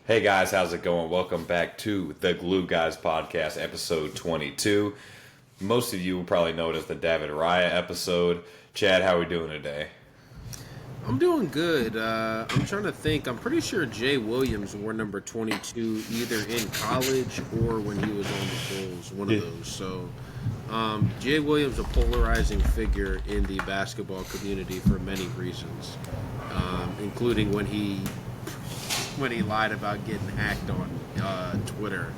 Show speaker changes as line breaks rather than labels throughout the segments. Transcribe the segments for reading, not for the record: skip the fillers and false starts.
Hey guys, how's it going? Welcome back to the Glue Guys podcast, episode 22. Most of you will probably know it as the David Raya episode. Chad, how are we doing today?
I'm doing good. I'm trying to think. I'm pretty sure Jay Williams wore number 22 either in college or when he was on the Bulls, one of those. So, Jay Williams, a polarizing figure in the basketball community for many reasons, including when he lied about getting hacked on Twitter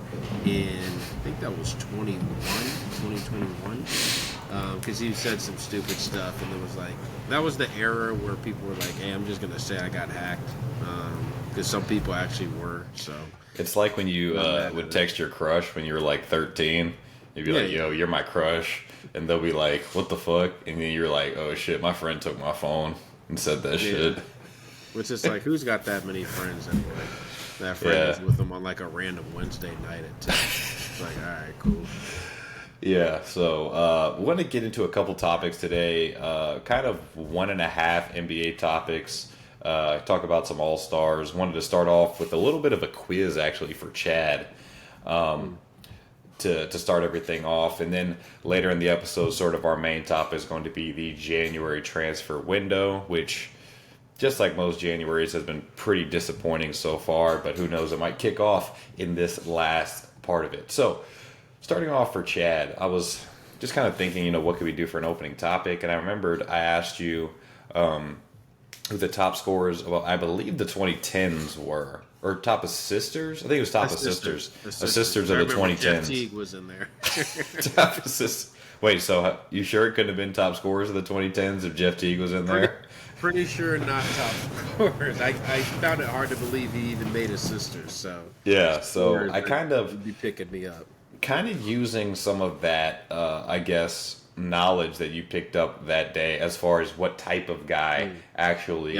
in, I think that was 2021, because he said some stupid stuff, and it was like, that was the era where people were like, hey, I'm just going to say I got hacked, because some people actually were, so.
It's like when you would text your crush when you were like 13. You'd be like, yo, you're my crush. And they'll be like, what the fuck? And then you're like, oh shit, my friend took my phone and said that shit.
Which is like, who's got that many friends anyway? That friend is with them on like a random Wednesday night at 10. It's like, all right, cool.
Yeah, so want to get into a couple topics today. Kind of 1.5 NBA topics. Talk about some All-Stars. Wanted to start off with a little bit of a quiz actually for Chad. To start everything off, and then later in the episode, sort of our main topic is going to be the January transfer window, which, just like most Januaries, has been pretty disappointing so far, but who knows, it might kick off in this last part of it. So, starting off for Chad, I was just kind of thinking, what could we do for an opening topic, and I remembered I asked you who the top scorers, well, I believe the 2010s were. Or top assisters? I think it was top assisters. Assisters of the 2010s.
Jeff Teague was in there.
Top assist. Wait, so you sure it couldn't have been top scorers of the 2010s if Jeff Teague was in there?
Pretty sure not top scorers. I found it hard to believe he even made assisters. So
yeah, so I kind of
would be picking me up.
Kind of using some of that, I guess, knowledge that you picked up that day as far as what type of guy actually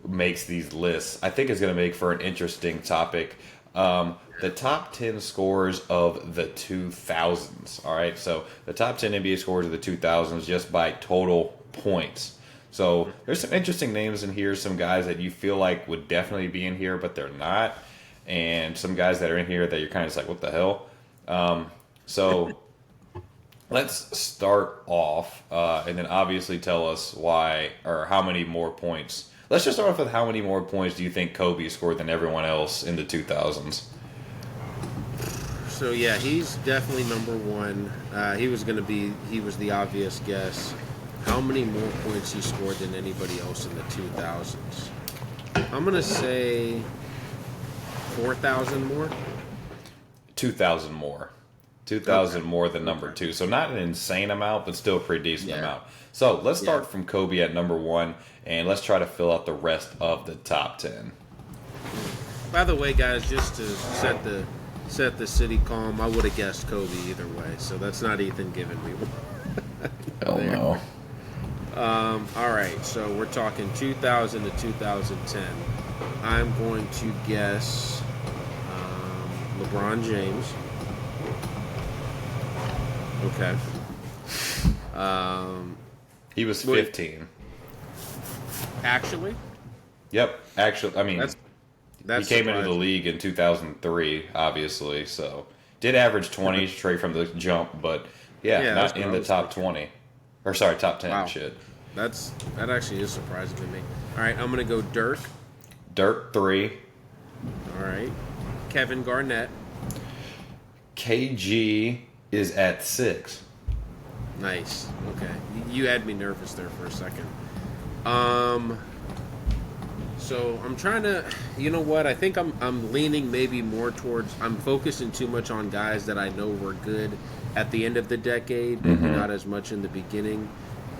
makes these lists. I think it's going to make for an interesting topic. The top 10 scores of the 2000s. All right, so the top 10 NBA scores of the 2000s just by total points. So there's some interesting names in here, some guys that you feel like would definitely be in here, but they're not, and some guys that are in here that you're kind of just like, what the hell? So let's start off, and then obviously tell us why or how many more points. Let's just start off with how many more points do you think Kobe scored than everyone else in the 2000s?
So yeah, he's definitely number one. He was the obvious guess. How many more points he scored than anybody else in the 2000s? I'm gonna say 4,000 more.
2,000 more. 2,000 more than number two. So not an insane amount, but still a pretty decent amount. So let's start from Kobe at number one, and let's try to fill out the rest of the top 10.
By the way, guys, just to set the city calm, I would have guessed Kobe either way. So that's not Ethan giving me one.
Hell no.
All right, so we're talking 2000 to 2010. I'm going to guess LeBron James. Okay.
He was 15.
Actually?
Yep. Actually, I mean,
that's
he came into the league in 2003, obviously, so did average 20 straight from the jump, but not in the top 20. Or sorry, top 10 shit.
That actually is surprising to me. All right, I'm going to go Dirk.
Dirk 3.
All right. Kevin Garnett.
KG is at 6.
Nice. Okay. You had me nervous there for a second. So I'm trying to, you know what? I think I'm leaning maybe more towards, I'm focusing too much on guys that I know were good at the end of the decade, maybe not as much in the beginning.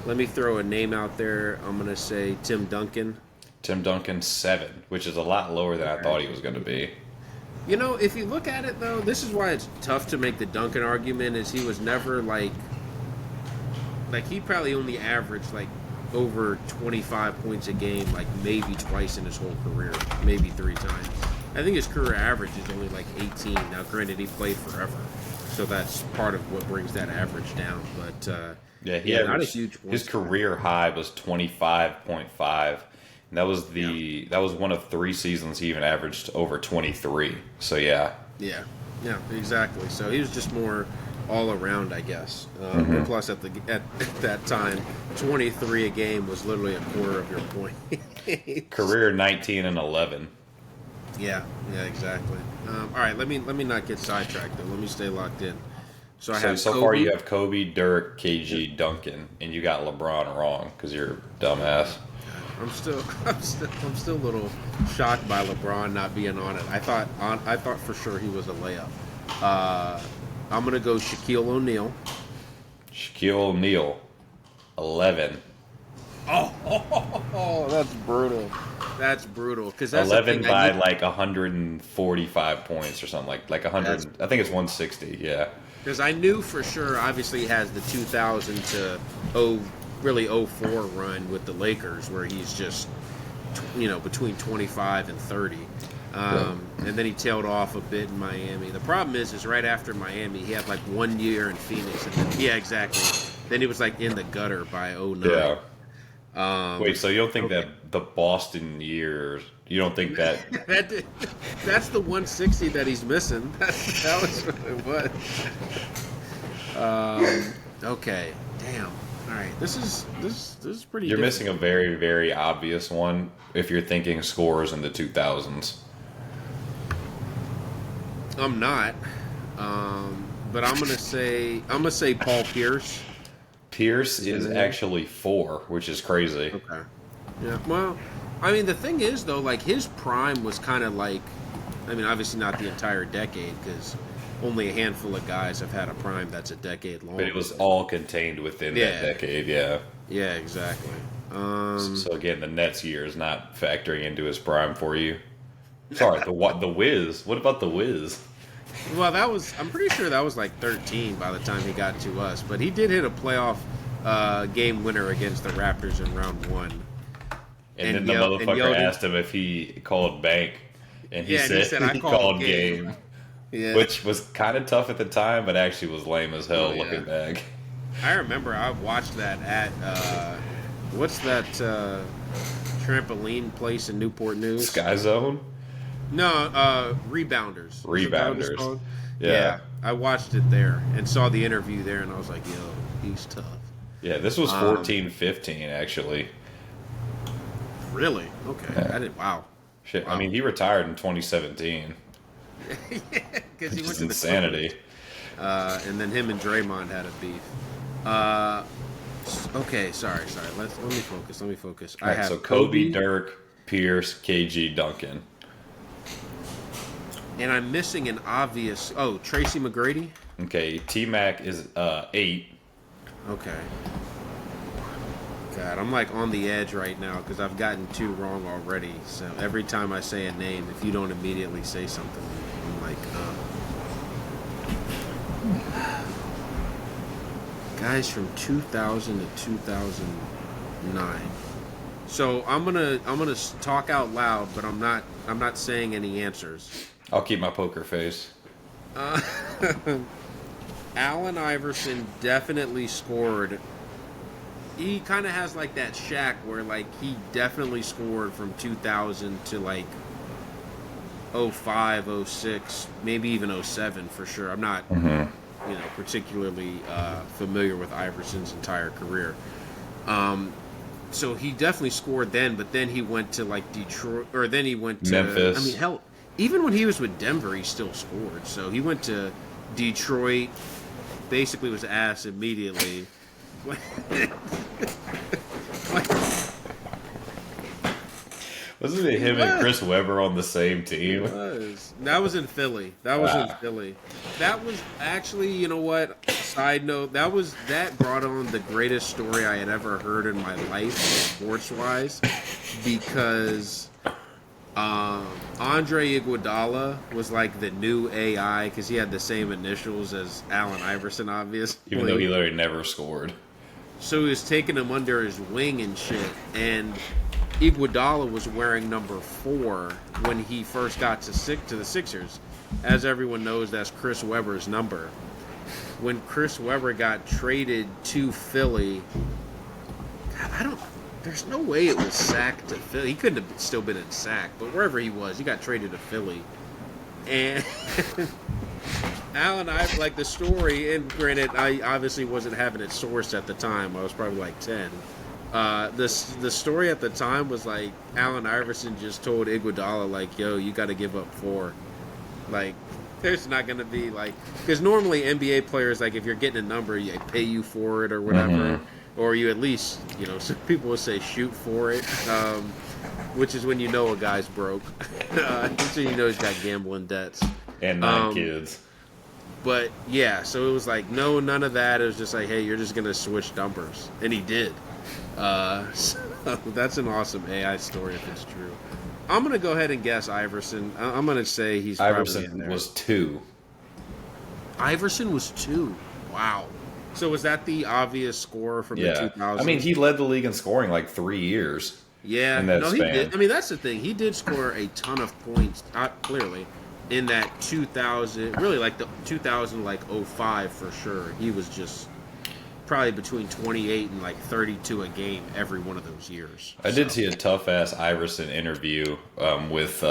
Let me throw a name out there. I'm going to say Tim Duncan.
Tim Duncan 7, which is a lot lower than I thought he was going to be.
If you look at it, though, this is why it's tough to make the Duncan argument, is he was never, like he probably only averaged, over 25 points a game, maybe twice in his whole career, maybe 3 times. I think his career average is only, 18. Now, granted, he played forever, so that's part of what brings that average down, but...
he
not a huge point.
His career high was 25.5, That was one of 3 seasons he even averaged over 23. So yeah.
Yeah, yeah, exactly. So he was just more all around, I guess. And plus, at that time, 23 a game was literally a quarter of your point.
Career 19 and 11.
Yeah, yeah, exactly. All right, let me not get sidetracked though. Let me stay locked in. So I
So
have
so
Kobe.
far you have Kobe, Dirk, KG, Duncan, and you got LeBron wrong because you're a dumbass.
I'm still a little shocked by LeBron not being on it. I thought for sure he was a layup. I'm gonna go Shaquille O'Neal.
Shaquille O'Neal, 11.
Oh, that's brutal. That's brutal. Because that's
11 by like 145 points or something like 100. I think it's 160. Yeah.
Because I knew for sure. Obviously, he has the 2000 to really 04 run with the Lakers, where he's just between 25 and 30. And then he tailed off a bit in Miami. The problem is right after Miami, he had like 1 year in Phoenix. And then, yeah, exactly. Then he was like in the gutter by 09.
Yeah. Wait, so you don't think that the Boston years? You don't think that?
That's the 160 that he's missing. That was what it was. Okay. Damn. All right. This is pretty.
You're missing a very, very obvious one if you're thinking scores in the 2000s.
I'm not. But I'm gonna say Paul Pierce.
Pierce is actually 4, which is crazy.
Okay. Yeah. Well, I mean, the thing is though, like his prime was kind of like, I mean, obviously not the entire decade because only a handful of guys have had a prime that's a decade long.
But it was all contained within that decade. Yeah.
Yeah. Exactly.
So again, the Nets year is not factoring into his prime for you. Sorry, the Wiz. What about the Wiz?
Well, I'm pretty sure that was like 13 by the time he got to us. But he did hit a playoff game winner against the Raptors in round 1.
And then the motherfucker asked him if he called bank. And he said he called game. Yeah. Which was kind of tough at the time, but actually was lame as hell looking back.
I remember I watched that at, what's that trampoline place in Newport News?
Sky Zone?
No, Rebounders.
Rebounders.
Yeah. I watched it there and saw the interview there, and I was like, yo, he's tough.
Yeah, this was 14-15, actually.
Really? Okay.
Yeah.
I didn't. Wow.
Shit. Wow. I mean, he retired in 2017.
Yeah, because he went to
insanity.
And then him and Draymond had a beef. Okay, sorry. Let me focus.
All right, I have so Kobe, Dirk, Pierce, KG, Duncan.
And I'm missing an obvious. Oh, Tracy McGrady.
Okay, T-Mac is 8.
Okay. God, I'm like on the edge right now because I've gotten 2 wrong already. So every time I say a name, if you don't immediately say something, I'm like, guys from 2000 to 2009. So I'm gonna talk out loud, but I'm not saying any answers.
I'll keep my poker face.
Allen Iverson definitely scored. He kind of has like that Shaq where like he definitely scored from 2000 to like 05, 06, maybe even 07 for sure. I'm not particularly familiar with Iverson's entire career. So he definitely scored then, but then he went to like Detroit, or then he went to
Memphis.
I mean, hell, even when he was with Denver, he still scored. So he went to Detroit, basically was ass immediately.
Wasn't it him and Chris Webber on the same team?
That was in Philly. That was actually, you know what? Side note, that brought on the greatest story I had ever heard in my life, sports-wise, because Andre Iguodala was like the new AI because he had the same initials as Allen Iverson, obviously.
Even though he literally never scored.
So he was taking him under his wing and shit, and Iguodala was wearing number 4 when he first got to the Sixers. As everyone knows, that's Chris Webber's number. When Chris Webber got traded to Philly, God, there's no way it was Sack to Philly. He couldn't have still been in Sack, but wherever he was, he got traded to Philly. And Allen Iverson, like the story, and granted, I obviously wasn't having it sourced at the time. I was probably like 10. The story at the time was like Allen Iverson just told Iguodala like, "Yo, you got to give up 4." Like, there's not going to be like, because normally NBA players, like if you're getting a number, they pay you for it or whatever, or you at least, some people will say shoot for it, which is when you know a guy's broke, so you know he's got gambling debts
and 9 kids.
But yeah, so it was like no, none of that. It was just like, hey, you're just gonna switch numbers, and he did. So that's an awesome AI story if it's true. I'm gonna go ahead and guess Iverson. I'm gonna say he's
Iverson
probably in there.
was 2.
Iverson was 2. Wow. So was that the obvious score from the 2000s?
I mean, he led the league in scoring like 3 years.
Yeah,
in that
no, he
span.
did. I mean, that's the thing. He did score a ton of points, clearly, in that 2000, really like the 2000, like 05 for sure. He was just probably between 28 and like 32 a game every one of those years.
I did see a tough ass Iverson interview with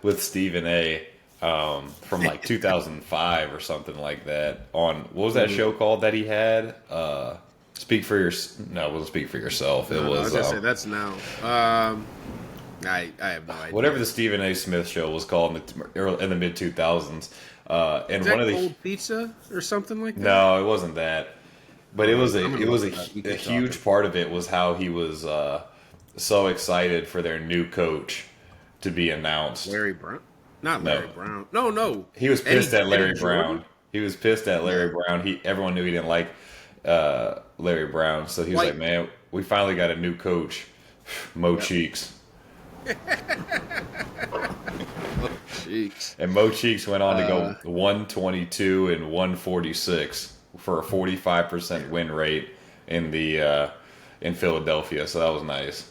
with Stephen A. From like 2005 or something like that. On what was that show called that he had? Speak for your No, it wasn't Speak for Yourself. It was.
I was gonna say that's now. I have no idea.
Whatever the Stephen A. Smith show was called in the mid 2000s. And
Is that
one of the
Cold Pizza or something like that?
No, it wasn't that. But it was a huge part of it was how he was so excited for their new coach to be announced.
Larry Brown? Not Larry Brown. No.
He was pissed at Larry
Eddie
Brown.
Jordan?
He was pissed at Larry Brown. Everyone knew he didn't like Larry Brown, so he was like, "Man, we finally got a new coach, Mo Cheeks."
Cheeks.
And Mo Cheeks went on to go 122 and 146 for a 45% win rate in Philadelphia. So that was nice.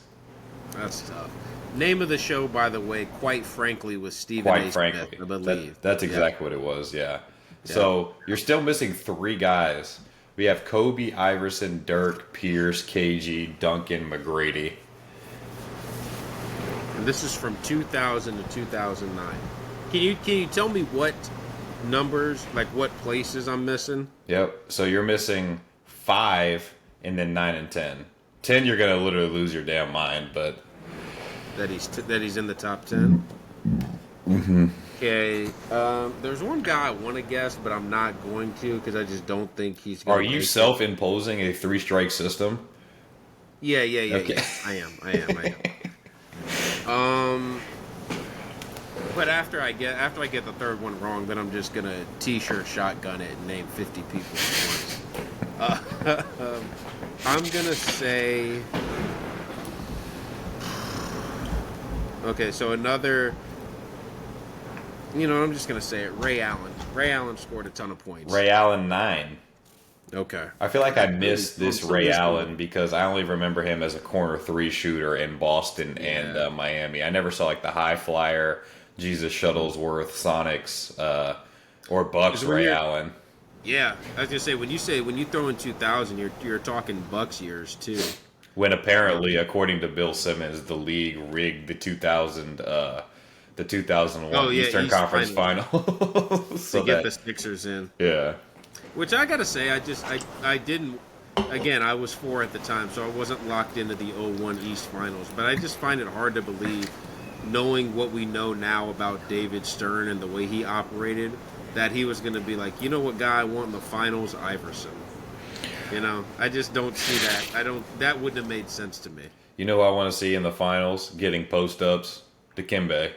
That's tough. Name of the show, by the way, quite frankly, was Stephen A. Smith, I believe.
That's exactly what it was. Yeah. So you're still missing 3 guys. We have Kobe, Iverson, Dirk, Pierce, KG, Duncan, McGrady.
And this is from 2000 to 2009. Can you tell me what numbers, like what places I'm missing?
Yep. So you're missing 5 and then 9 and 10. 10, you're gonna literally lose your damn mind, but
that he's in the top 10.
Mm-hmm.
Okay. There's one guy I want to guess, but I'm not going to because I just don't think he's.
Are you self-imposing a 3-strike system?
Yeah.
Okay.
Yeah. I am. But after I get the third one wrong, then I'm just gonna t-shirt shotgun it and name 50 people at once. I'm gonna say. Okay, so another. I'm just gonna say it. Ray Allen. Ray Allen scored a ton of points.
Ray Allen 9.
Okay.
I feel like I missed this Ray Allen because I only remember him as a corner 3 shooter in Boston and Miami. I never saw like the high flyer, Jesus Shuttlesworth, Sonics, or Bucks Ray Allen.
Yeah, I was gonna say when you throw in 2000, you're talking Bucks years too.
When apparently, according to Bill Simmons, the league rigged the 2001 Eastern Conference Final
so to get the Sixers in.
Yeah.
Which I gotta say, I didn't. Again, I was 4 at the time, so I wasn't locked into the 01 East Finals. But I just find it hard to believe, knowing what we know now about David Stern and the way he operated, that he was going to be like, you know what guy I want in the finals? Iverson. I just don't see that. That wouldn't have made sense to me.
You know what I want to see in the finals? Getting post-ups, Dikembe.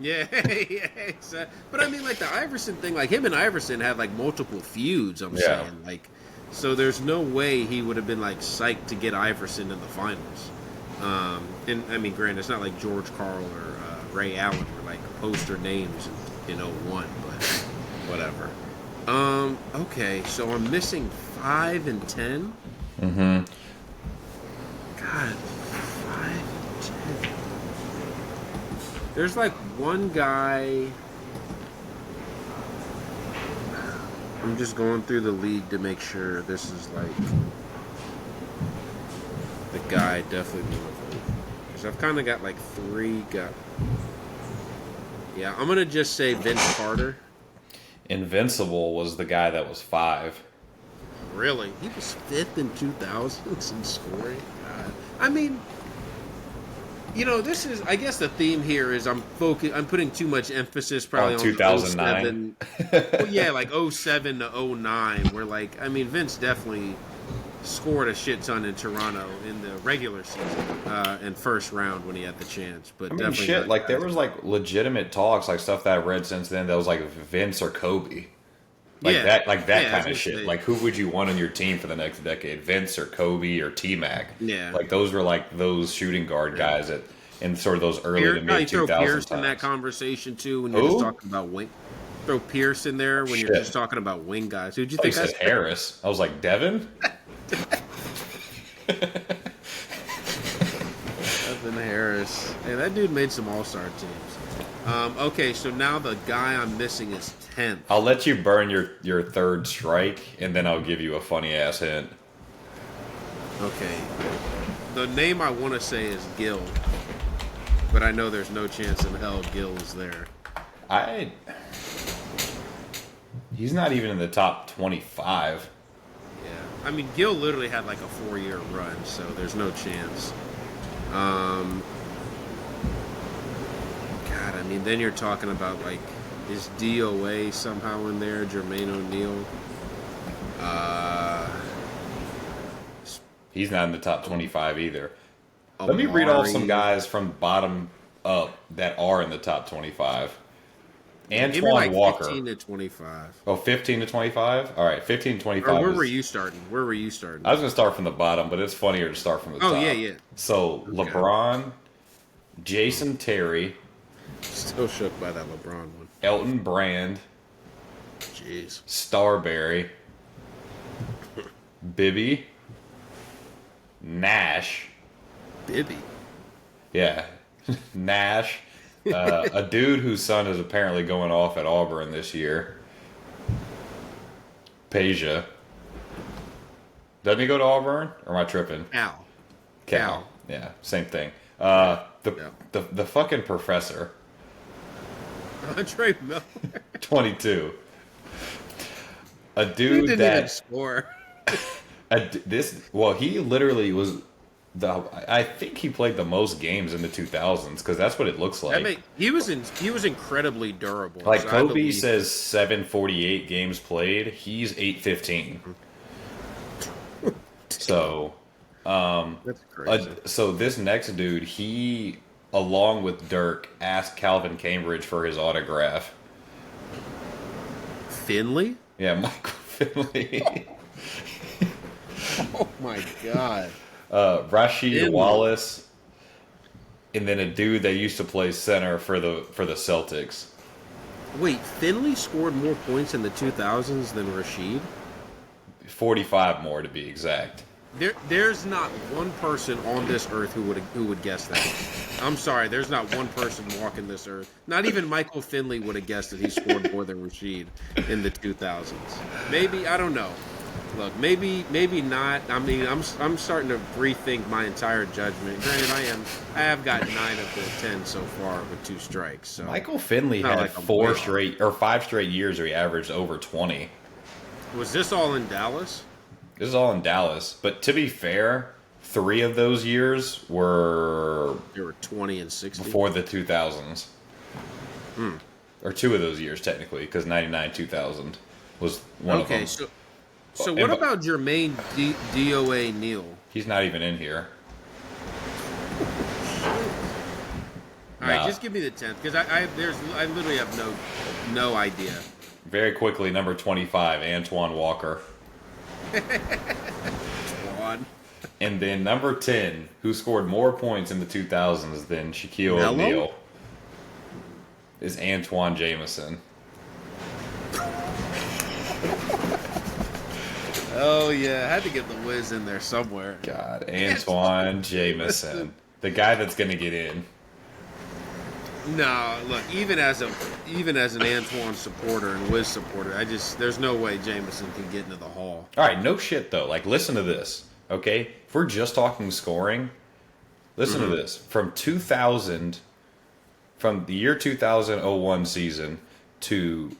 Yeah, exactly. But I mean, like the Iverson thing, like him and Iverson had like multiple feuds. I'm saying, like, so there's no way he would have been like psyched to get Iverson in the finals. And I mean, granted, it's not like George Karl or Ray Allen were like poster names in 01, but whatever. Okay, so I'm missing 5 and 10.
Mm-hmm.
God, 5 and 10. There's like one guy. I'm just going through the league to make sure this is like. guy I'd definitely be with. Because I've kind of got like three guys. Yeah, I'm going to just say Vince Carter.
Invincible was the guy that was 5.
Really? He was 5th in 2000s in scoring? God. I mean, this is, I guess the theme here is I'm putting too much emphasis probably on
2009.
Well, yeah, like 07 to 09, where Vince definitely scored a shit ton in Toronto in the regular season and first round when he had the chance. But definitely
shit, like there was like legitimate talks, like stuff that I've read since then that was like Vince or Kobe. That kind of shit. Like, who would you want on your team for the next decade? Vince or Kobe or T-Mac?
Yeah.
Like, those were like those shooting guard guys in sort of those early to mid 2000s.
You throw Pierce in that conversation too when you're just talking about wing. Throw Pierce in there when you're just talking about wing guys. Who'd you think?
I said Harris. I was like, Devin.
Devin Harris. Hey, that dude made some All-Star teams. Okay, so now the guy I'm missing is 10th.
I'll let you burn your third strike, and then I'll give you a funny-ass hint.
Okay. The name I want to say is Gil, but I know there's no chance in hell Gil is there.
He's not even in the top 25.
Yeah. I mean, Gil literally had like a 4-year run, so there's no chance. God, I mean, then you're talking about like, is DOA somehow in there? Jermaine O'Neal?
He's not in the top 25 either.
Omari.
Let me read off some guys from bottom up that are in the top 25. Antoine Walker.
15 to 25.
Oh, 15 to 25? All right, 15 to 25.
Where were you starting? I was
going to start from the bottom, but it's funnier to start from the top.
Oh, yeah.
So, okay. LeBron, Jason Terry.
Still shook by that LeBron one.
Elton Brand.
Jeez.
Starberry. Bibby. Nash.
Bibby?
Yeah. Nash. A dude whose son is apparently going off at Auburn this year. Peja. Doesn't he go to Auburn? Or am I tripping? Cal. Yeah, same thing. The fucking professor.
Andre Miller.
22. A dude
he didn't even score.
He literally was. I think he played the most games in the 2000s because that's what it looks like.
He was incredibly durable.
Like so Kobe says, 748 games played. He's 815. So,
that's crazy.
So this next dude, he along with Dirk asked Calvin Cambridge for his autograph.
Finley?
Yeah, Michael Finley.
Oh my god.
Rasheed Wallace, and then a dude that used to play center for the Celtics.
Wait, Finley scored more points in the 2000s than Rasheed?
45 more to be exact.
There's not one person on this earth who would guess that. I'm sorry, there's not one person walking this earth. Not even Michael Finley would have guessed that he scored more than Rasheed in the 2000s. Maybe, I don't know. Look, maybe not. I mean, I'm starting to rethink my entire judgment. Granted, I have got 9 of the 10 so far with 2 strikes. So
Michael Finley had like 5 straight years where he averaged over 20.
Was this all in Dallas?
This is all in Dallas. But to be fair, 3 of those years were
20 and 60
before the 2000s. Or 2 of those years technically, because 99 2000 was one of them.
Okay, so what about Jermaine DOA Neal?
He's not even in here.
All right, just give me the 10th because I literally have no idea.
Very quickly, number 25, Antoine Walker. And then number 10, who scored more points in the 2000s than Shaquille O'Neal, is Antoine Jameson.
Oh, yeah. I had to get the whiz in there somewhere.
God, Antoine Jameson. The guy that's going to get in.
No, look, even as an Antoine supporter and Wiz supporter, there's no way Jameson can get into the Hall.
All right, no shit, though. Like, listen to this. Okay, if we're just talking scoring, listen to this: from the year 2001 season to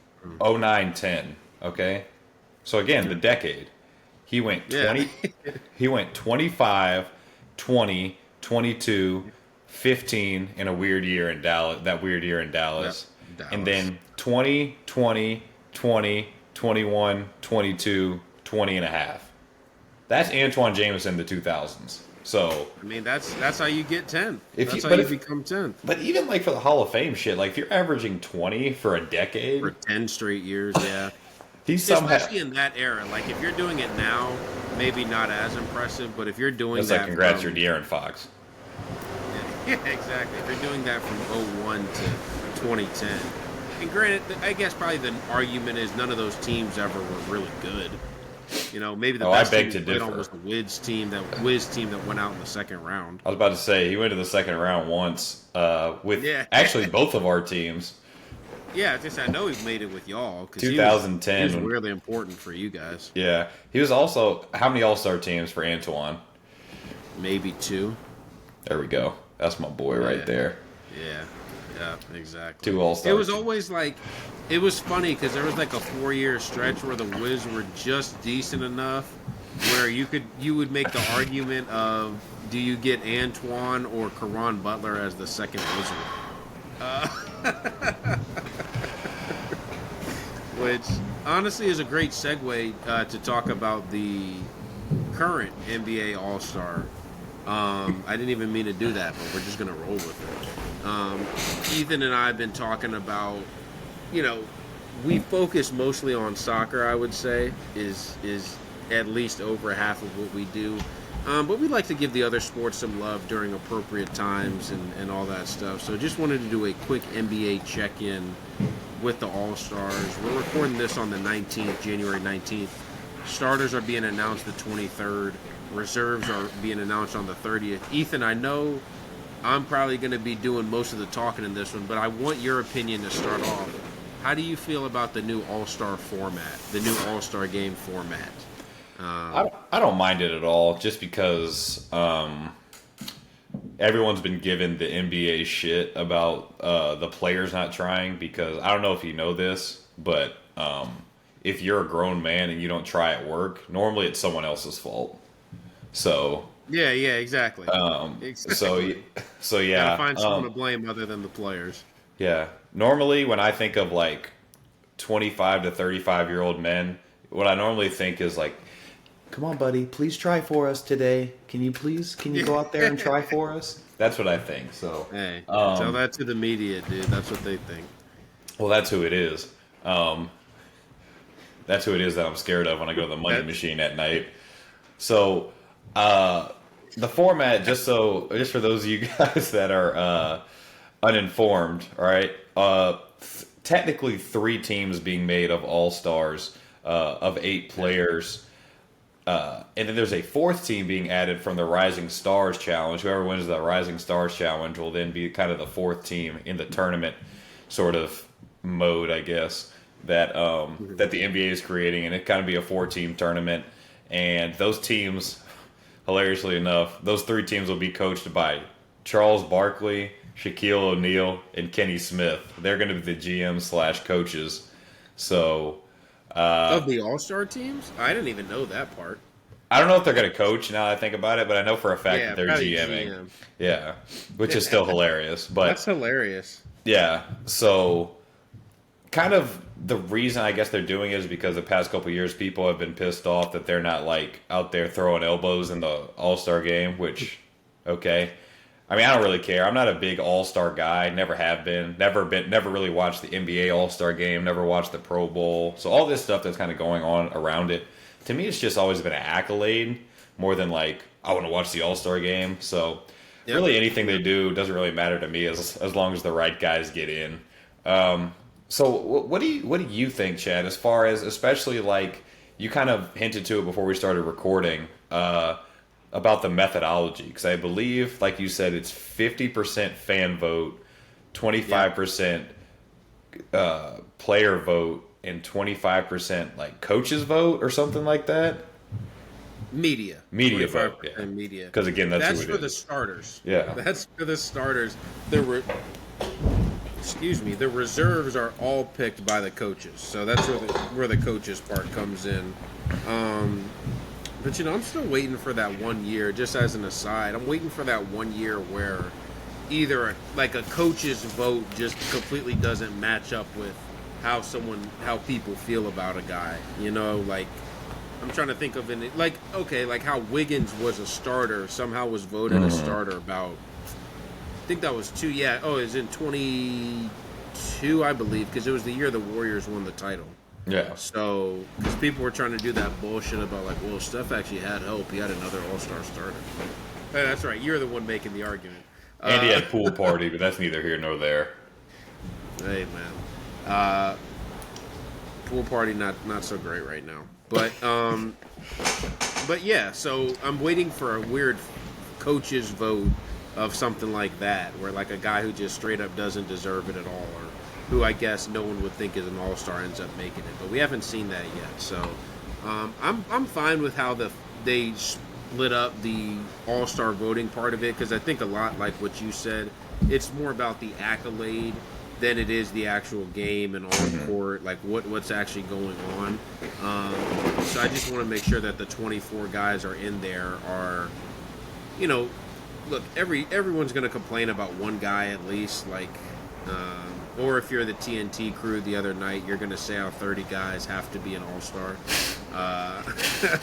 09-10. Okay, so again, the decade. He went
Yeah.
20 he went 25, 20, 22, 15 in a weird year in Dallas, that weird year in
Yep.
Dallas. And
Dallas.
then 20, 20, 20, 21, 22, 20 and a half. That's Antoine Jameson in the 2000s. So,
I mean, that's how you get 10th.
if you
That's how
but
you
if
become 10th
but even like for the Hall of Fame shit, like if you're averaging 20 for a
for
decade,
10 straight years. Yeah.
he's somehow
Especially in that era. Like, if you're doing it now, maybe not as impressive, but if you're doing
it's like
that
congrats,
from,
you're De'Aaron Fox.
yeah, exactly. If you're doing that from '01 to 2010, and granted, I guess probably the argument is none of those teams ever were really good. You know, maybe the
Oh, I
best
beg
team
to
played
differ.
on was the Wiz team that went out in the second round.
I was about to say he went to the second round once with
Yeah.
actually both of our teams.
Yeah, I know he made it with y'all because he
2010.
was really important for you guys.
Yeah, he was also how many All Star teams for Antoine?
Maybe two.
There we go. That's my boy
Yeah.
right there.
Yeah, exactly.
Two All-Star
It was
teams.
always like, it was funny because there was like a 4-year stretch where the Wiz were just decent enough where you would make the argument of, do you get Antoine or Caron Butler as the second Wizard? Which honestly is a great segue to talk about the current NBA All Star. I didn't even mean to do that, but we're just gonna roll with it. Ethan and I have been talking about, you know, we focus mostly on soccer. I would say is at least over half of what we do. But we like to give the other sports some love during appropriate times and all that stuff. So just wanted to do a quick NBA check-in with the All-Stars. We're recording this on the 19th, January 19th. Starters are being announced the 23rd. Reserves are being announced on the 30th. Ethan, I know I'm probably going to be doing most of the talking in this one, but I want your opinion to start off. How do you feel about the new All-Star format, the new All-Star game format?
I don't mind it at all, just because everyone's been given the NBA shit about the players not trying. Because I don't know if you know this, but if you're a grown man and you don't try at work, normally it's someone else's fault. So
Yeah, exactly.
so yeah,
Gotta find someone to blame other than the players.
yeah. Normally, when I think of like 25 to 35-year-old men, what I normally think is like, come on, buddy, please try for us today. Can you go out there and try for us? That's what I think. So,
Hey, tell that to the media, dude. That's what they think.
well, that's who it is. That's who it is that I'm scared of when I go to the money machine at night. So, the format, just for those of you guys that are uninformed, all right? Technically, 3 teams being made of all stars of 8 players, and then there's a 4th team being added from the Rising Stars Challenge. Whoever wins the Rising Stars Challenge will then be kind of the 4th team in the tournament sort of mode, I guess, that that the NBA is creating, and it kind of be a 4-team tournament. And those teams, hilariously enough, those 3 teams will be coached by Charles Barkley, Shaquille O'Neal, and Kenny Smith. They're going to be the GM/coaches. So
Of the All-Star teams? I didn't even know that part.
I don't know if they're going to coach now that I think about it, but I know for a fact that they're
probably
GMing.
GM.
Yeah, which is still hilarious. But
That's hilarious.
yeah, so kind of the reason I guess they're doing it is because the past couple of years people have been pissed off that they're not like out there throwing elbows in the All-Star game, which okay. I mean, I don't really care. I'm not a big All-Star guy, never have been, never really watched the NBA All-Star game, never watched the Pro Bowl. So all this stuff that's kind of going on around it, to me it's just always been an accolade more than like I want to watch the All-Star game. So really anything they do doesn't really matter to me as long as the right guys get in. So what do you think, Chad, as far as, especially like you kind of hinted to it before we started recording, about the methodology? Because I believe, like you said, it's 50% fan vote, 25% player vote, and 25% like coaches vote or something like that. Media
25%
vote, yeah.
media.
Because again, that's who
for
it
the
is.
starters.
Yeah.
That's for the starters. Excuse me, the reserves are all picked by the coaches. So that's where the coaches part comes in. But I'm still waiting for that 1 year. Just as an aside, I'm waiting for that 1 year where either a coach's vote just completely doesn't match up with how people feel about a guy. I'm trying to think of how Wiggins was a starter, somehow was voted a starter about. I think that was two. Yeah. Oh, it was in 22, I believe, because it was the year the Warriors won the title.
Yeah.
So, because people were trying to do that bullshit about well, Steph actually had help. He had another All-Star starter. Hey, that's right. You're the one making the argument.
And he had pool party, but that's neither here nor there.
Hey, man. Pool party not so great right now. But yeah. So I'm waiting for a weird coach's vote of something like that, where a guy who just straight up doesn't deserve it at all, or who I guess no one would think is an all-star ends up making it. But we haven't seen that yet. So I'm fine with how they split up the all-star voting part of it, because I think a lot like what you said, it's more about the accolade than it is the actual game and on court, what's actually going on. So I just want to make sure that the 24 guys are in there are, look, everyone's going to complain about one guy at least, or if you're the TNT crew the other night, you're going to say how 30 guys have to be an all-star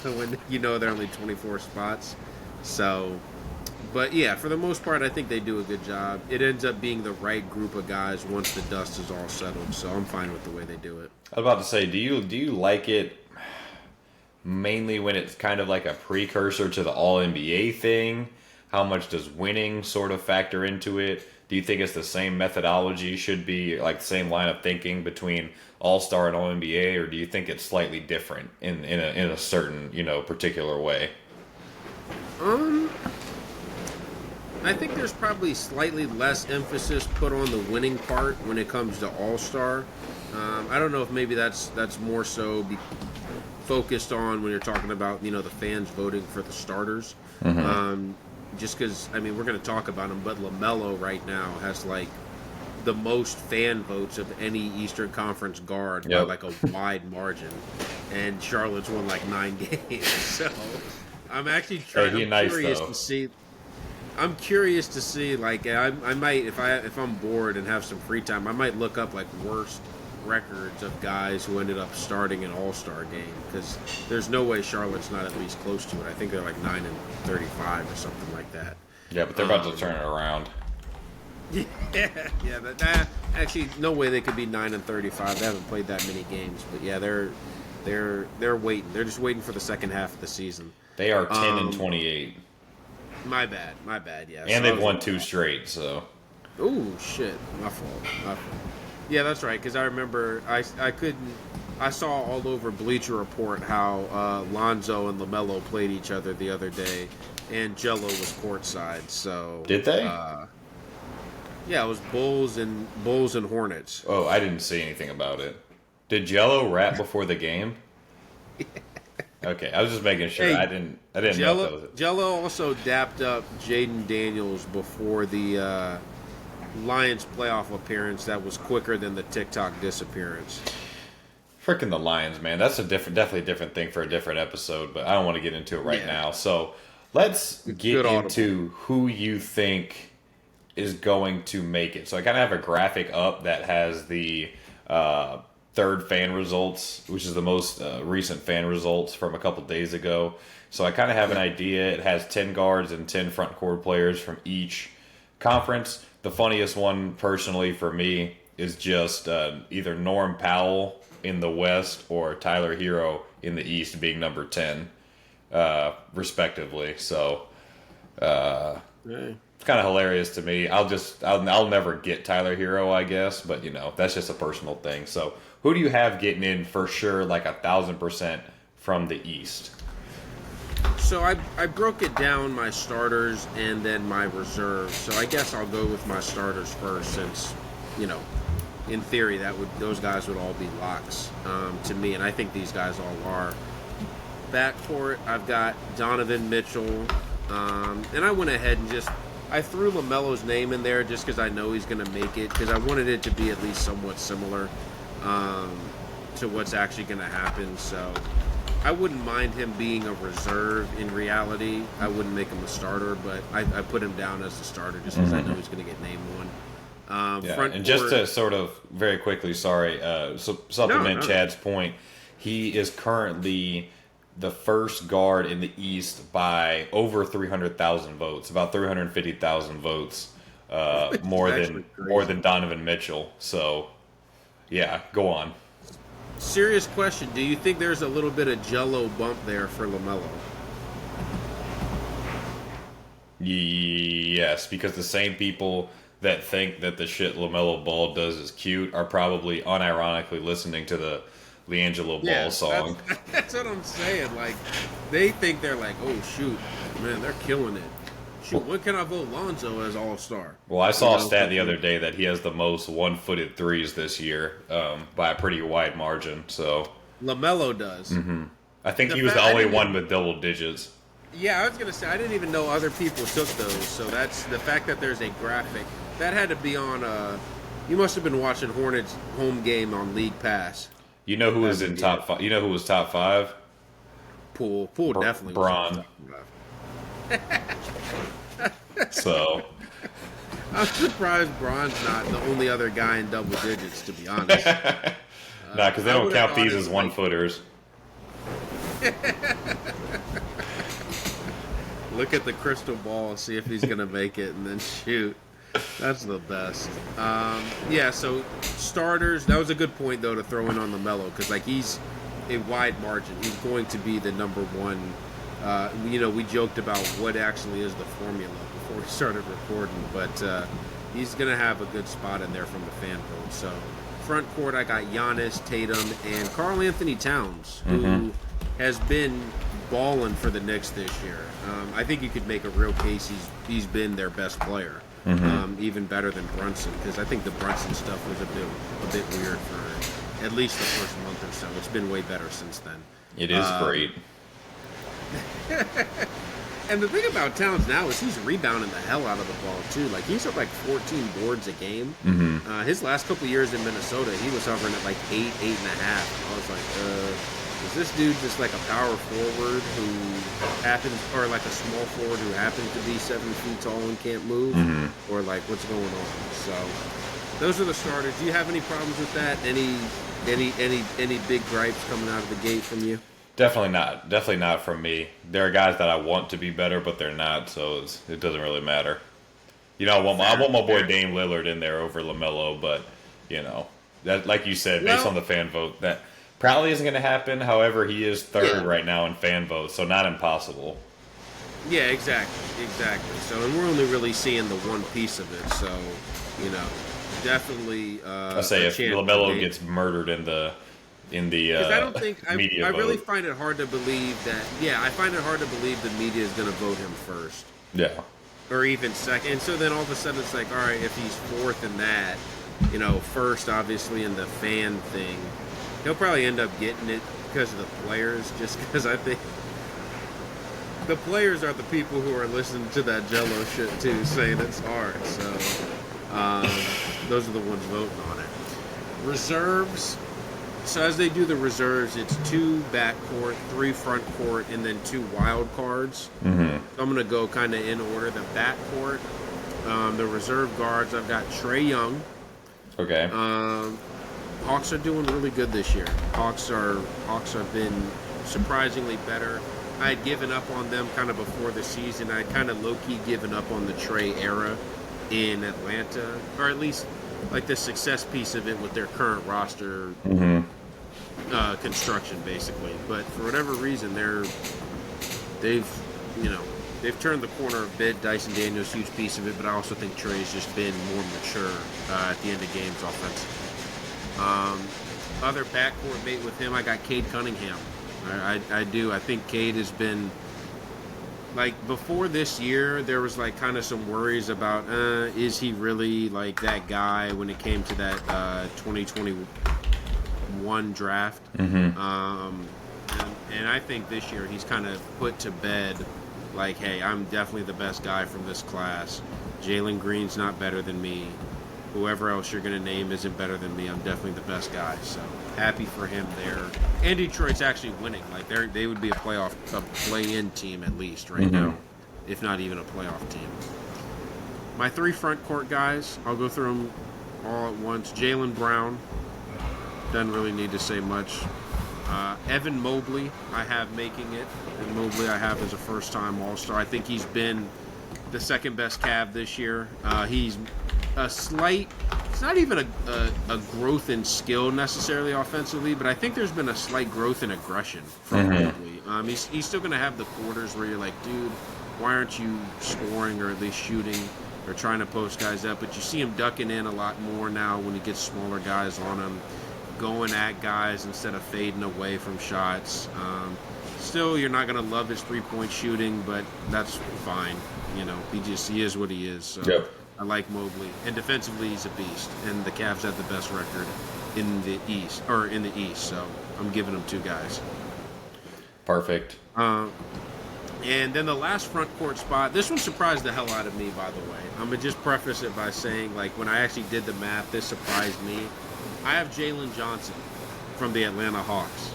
when there are only 24 spots. So, but yeah, for the most part, I think they do a good job. It ends up being the right group of guys once the dust is all settled, so I'm fine with the way they do it.
I was about to say, do you like it mainly when it's kind of like a precursor to the All-NBA thing? How much does winning sort of factor into it? Do you think it's the same methodology, should be the same line of thinking between All-Star and All-NBA, or do you think it's slightly different in a certain, particular way?
I think there's probably slightly less emphasis put on the winning part when it comes to All-Star. I don't know if maybe that's more so focused on when you're talking about, the fans voting for the starters. Just because, we're going to talk about him, but LaMelo right now has, the most fan votes of any Eastern Conference guard by, a wide margin. And Charlotte's won, 9 games. So, I'm actually curious to see... I'm curious to see, I might, if I'm bored and have some free time, I might look up, worst records of guys who ended up starting an All-Star game, because there's no way Charlotte's not at least close to it. I think they're 9-35 or something like that.
Yeah, but they're about to turn it around.
Yeah, but that actually no way they could be 9-35. They haven't played that many games, but yeah, they're waiting. They're just waiting for the second half of the season.
They are 10-28.
My bad. Yeah,
and they've won 2 straight. So.
Ooh, shit, my fault. Yeah, that's right. Because I remember I saw all over Bleacher Report how Lonzo and LaMelo played each other the other day, and Jello was courtside. So
did they?
Yeah, it was Bulls and Hornets.
Oh, I didn't see anything about it. Did Jello rap before the game? Okay, I was just making sure.
Hey,
I didn't know if that was it.
Jello also dapped up Jaden Daniels before the Lions playoff appearance that was quicker than the TikTok disappearance.
Freaking the Lions, man. That's definitely a different thing for a different episode, but I don't want to get into it right now. So let's get into who you think is going to make it. So I kind of have a graphic up that has the third fan results, which is the most recent fan results from a couple days ago. So I kind of have an idea. It has 10 guards and 10 front court players from each conference. The funniest one, personally, for me, is just either Norm Powell in the West or Tyler Hero in the East being number 10, respectively. So it's kind of hilarious to me. I'll never get Tyler Hero, I guess, but that's just a personal thing. So who do you have getting in for sure, 1,000% from the East?
So I broke it down, my starters and then my reserves. So I guess I'll go with my starters first, since in theory those guys would all be locks to me, and I think these guys all are. backcourt, I've got Donovan Mitchell, and I went ahead and I threw LaMelo's name in there just because I know he's going to make it, because I wanted it to be at least somewhat similar to what's actually going to happen. So I wouldn't mind him being a reserve in reality. I wouldn't make him a starter, but I put him down as a starter just because I know he's going to get named one.
And just to sort of very quickly, supplement Chad's point, he is currently the first guard in the East by over 300,000 votes, about 350,000 votes, more than Donovan Mitchell. So, yeah, go on.
Serious question: do you think there's a little bit of Jello bump there for LaMelo?
Yes, because the same people that think that the shit LaMelo Ball does is cute are probably unironically listening to the LiAngelo Ball song.
That's what I'm saying. Like, they think they're like, oh shoot, man, they're killing it. Shoot, when can I vote Lonzo as All-Star?
Well, I saw a stat the other day that he has the most one-footed threes this year by a pretty wide margin. So
LaMelo does.
I think he was the only one with double digits.
Yeah, I was gonna say I didn't even know other people took those. So that's the fact that there's a graphic that had to be on. You must have been watching Hornets home game on League Pass.
You know who was in top 5? You know who was top 5?
Poole definitely.
Braun. So
I'm surprised Braun's not the only other guy in double digits, to be honest.
Nah, because they don't count these as one-footers.
Look at the crystal ball, see if he's gonna make it, and then shoot. That's the best. So starters. That was a good point though to throw in on LaMelo, because like he's a wide margin. He's going to be the number one. We joked about what actually is the formula before we started recording, but he's gonna have a good spot in there from the fan vote. So front court, I got Giannis, Tatum, and Karl Anthony Towns, who has been balling for the Knicks this year. I think you could make a real case he's been their best player. Even better than Brunson, because I think the Brunson stuff was a bit weird for at least the first month or so. It's been way better since then.
It is great.
And the thing about Towns now is he's rebounding the hell out of the ball too. Like he's at like 14 boards a game. His last couple years in Minnesota, he was hovering at like 8.5. I was like, is this dude just like a power forward who happens, or like a small forward who happens to be 7 feet tall and can't move, or like what's going on? So those are the starters. Do you have any problems with that? Any big gripes coming out of the gate from you?
Definitely not. Definitely not from me. There are guys that I want to be better, but they're not, so it doesn't really matter. I want my boy Dame Lillard in there over LaMelo, but that, like you said, based on the fan vote, that probably isn't going to happen. However, he is third right now in fan votes, so not impossible.
Yeah, exactly. So, and we're only really seeing the one piece of it. So, definitely.
I say if LaMelo gets murdered in the
I don't think
media
I really
vote.
find it hard to believe that. Yeah, I find it hard to believe the media is going to vote him first.
Yeah.
Or even second. And so then all of a sudden it's like, all right, if he's fourth in that, first obviously in the fan thing, he'll probably end up getting it because of the players. Just because I think the players are the people who are listening to that Jello shit too, saying it's hard. So those are the ones voting on it. Reserves. So as they do the reserves, it's 2 backcourt, 3 front court, and then 2 wild cards. So I'm going to go kind of in order. The backcourt, the reserve guards, I've got Trae Young.
Okay.
Hawks are doing really good this year. Hawks have been surprisingly better. I had given up on them kind of before the season. I kind of low-key given up on the Trae era in Atlanta, or at least like the success piece of it with their current roster construction, basically. But for whatever reason, they've turned the corner a bit. Dyson Daniels, huge piece of it, but I also think Trae's just been more mature at the end of games offensively. Other backcourt mate with him, I got Cade Cunningham. I do. I think Cade has been, like, before this year, there was like kind of some worries about is he really like that guy when it came to that 2021 draft. And I think this year he's kind of put to bed, like, hey, I'm definitely the best guy from this class. Jalen Green's not better than me. Whoever else you're going to name isn't better than me. I'm definitely the best guy. So happy for him there. And Detroit's actually winning. Like they would be a play-in team at least right now, if not even a playoff team. My 3 front court guys, I'll go through them all at once. Jaylen Brown, doesn't really need to say much. Evan Mobley, I have making it. And Mobley I have as a first-time All-Star. I think he's been the second best Cav this year. He's a slight, it's not even a growth in skill necessarily offensively, but I think there's been a slight growth in aggression from Mobley. He's still going to have the quarters where you're like, dude, why aren't you scoring or at least shooting or trying to post guys up? But you see him ducking in a lot more now when he gets smaller guys on him, going at guys instead of fading away from shots. Still, you're not going to love his three-point shooting, but that's fine. You know, he is what he is. So
yep.
I like Mobley. And defensively, he's a beast. And the Cavs have the best record in the East. So I'm giving them 2 guys.
Perfect.
And then the last front court spot, this one surprised the hell out of me, by the way. I'm going to just preface it by saying, like, when I actually did the math, this surprised me. I have Jalen Johnson from the Atlanta Hawks.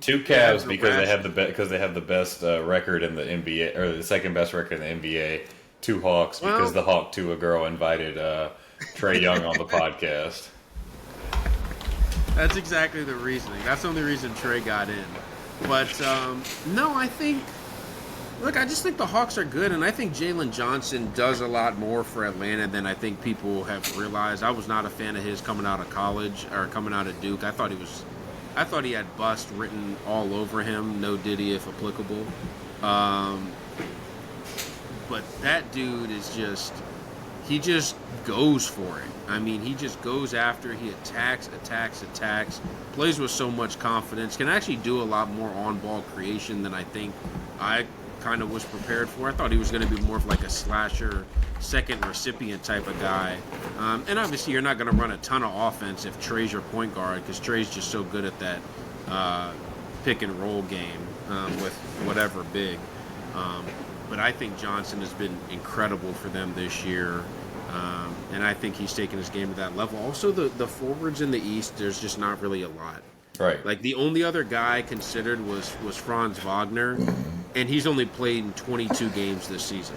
2 Cavs because they have the best record in the NBA, or the second best record in the NBA. 2 Hawks because the Hawk to a girl invited Trae Young on the podcast.
That's exactly the reasoning. That's the only reason Trae got in. But no, I just think the Hawks are good, and I think Jalen Johnson does a lot more for Atlanta than I think people have realized. I was not a fan of his coming out of college or coming out of Duke. I thought he had bust written all over him, no Diddy if applicable. But that dude he just goes for it. I mean, he just goes after, he attacks, plays with so much confidence, can actually do a lot more on-ball creation than I think I kind of was prepared for. I thought he was going to be more of like a slasher, second recipient type of guy. And obviously you're not going to run a ton of offense if Trae's your point guard, because Trae's just so good at that pick and roll game with whatever big. But I think Johnson has been incredible for them this year. And I think he's taken his game to that level. Also, the forwards in the East, there's just not really a lot.
Right.
Like, the only other guy considered was Franz Wagner, and he's only played in 22 games this season.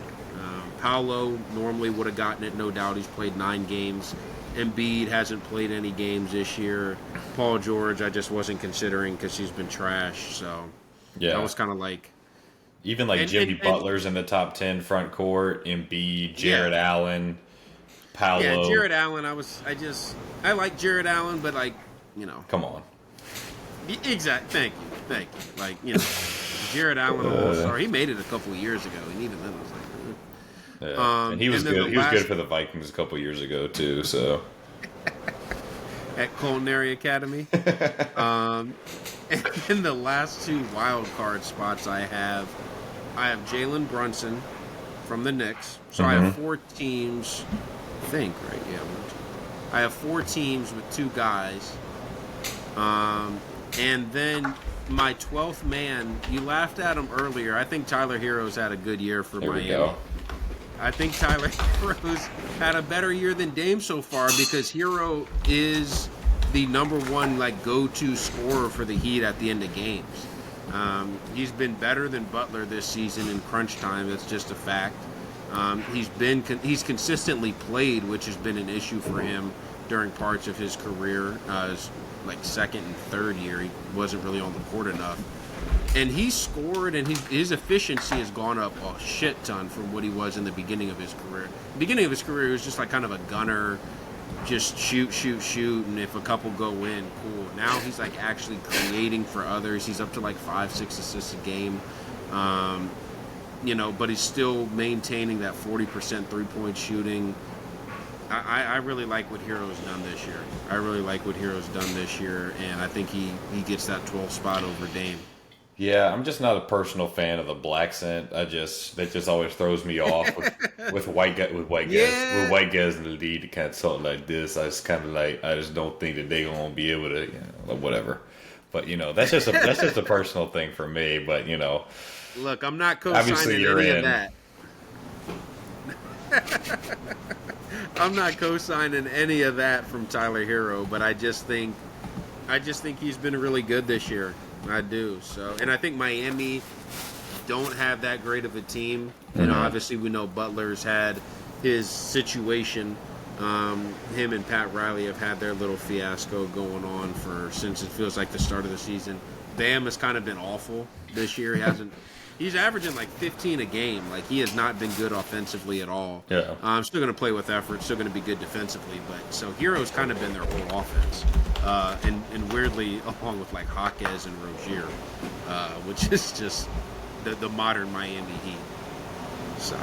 Paolo normally would have gotten it, no doubt. He's played 9 games. Embiid hasn't played any games this year. Paul George, I just wasn't considering because he's been trash. So
yeah,
that was kind of like...
Even like Jimmy Butler's in the top 10 front court, Embiid, Jared Allen, Paolo.
Yeah, Jared Allen, I like Jared Allen, but like,
Come on.
Exactly. Thank you. Like, Jared Allen, All-Star, he made it a couple of years ago, and even then I was like,
yeah. And he was good. He was good for the Vikings a couple of years ago too. So
at Culinary Academy. And then the last 2 wild card spots I have Jalen Brunson from the Knicks. So I have 4 teams. I think, right? Yeah. I have 4 teams with 2 guys. And then my 12th man, you laughed at him earlier. I think Tyler Hero's had a good year for Miami.
We go.
I think Tyler Hero's had a better year than Dame so far because Hero is the number 1 go-to scorer for the Heat at the end of games. He's been better than Butler this season in crunch time. That's just a fact. He's consistently played, which has been an issue for him during parts of his career. His second and third year, he wasn't really on the court enough. And he scored, and his efficiency has gone up a shit ton from what he was in the beginning of his career. The beginning of his career, he was just kind of a gunner, just shoot, and if a couple go in, cool. Now he's actually creating for others. He's up to 5-6 assists a game. But he's still maintaining that 40% three-point shooting. I really like what Hero's done this year. And I think he gets that 12th spot over Dame.
Yeah, I'm just not a personal fan of the black scent. That just always throws me off with white guys in the lead to kind of talk like this. I just kind of I just don't think that they're gonna be able to, whatever. But that's just a personal thing for me. But
Look, I'm not
obviously
co-signing
you're
any of
in.
that. I'm not co-signing any of that from Tyler Hero, but I just think he's been really good this year. I do. So, and I think Miami don't have that great of a team. Obviously we know Butler's had his situation. Him and Pat Riley have had their little fiasco going on since it feels like the start of the season. Bam has kind of been awful this year. He's averaging like 15 a game. Like, he has not been good offensively at all.
Yeah.
Still going to play with effort. Still going to be good defensively. But so Hero's kind of been their whole offense. And weirdly, along with like Jaquez and Rozier, which is just the modern Miami Heat. So.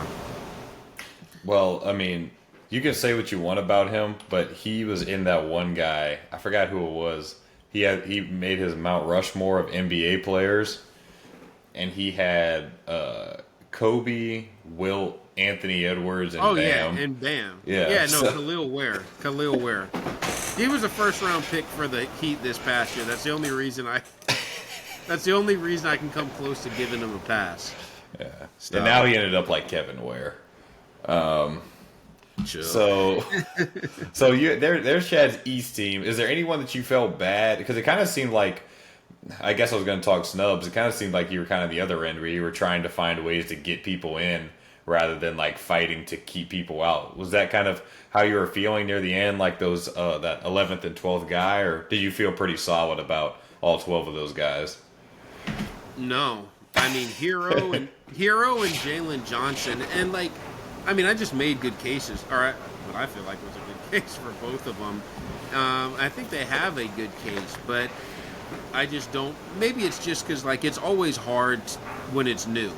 Well, I mean, you can say what you want about him, but he was in that one guy. I forgot who it was. He made his Mount Rushmore of NBA players. And he had Kobe, Wilt, Anthony Edwards, and Bam.
Yeah, and Bam.
Yeah,
Khalil Ware. He was a first-round pick for the Heat this past year. That's the only reason I can come close to giving him a pass.
Yeah. So. And now he ended up like Kevin Ware.
Sure.
So there's Chad's East team. Is there anyone that you felt bad? Because it kind of seemed like, I guess I was going to talk snubs. It kind of seemed like you were kind of the other end, where you were trying to find ways to get people in rather than like fighting to keep people out. Was that kind of how you were feeling near the end, like those that 11th and 12th guy, or did you feel pretty solid about all 12 of those guys?
No, I mean Hero and Jalen Johnson, and like, I mean, I just made good cases. All right, what I feel like was a good case for both of them. I think they have a good case, but I just don't. Maybe it's just because like it's always hard when it's new,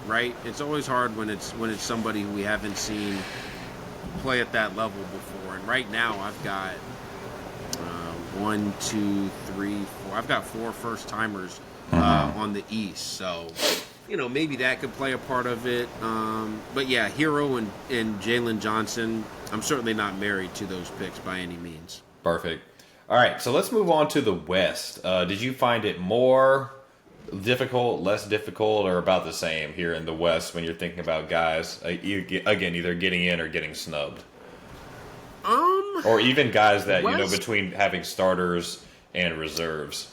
right? It's always hard when it's somebody who we haven't seen play at that level before. And right now, I've got 1, 2, 3, 4. I've got 4 first timers on the East, so maybe that could play a part of it. But yeah, Hero and Jalen Johnson. I'm certainly not married to those picks by any means.
Perfect. All right, so let's move on to the West. Did you find it more difficult, less difficult, or about the same here in the West when you're thinking about guys, either getting in or getting snubbed? Or even guys that,
West,
between having starters and reserves.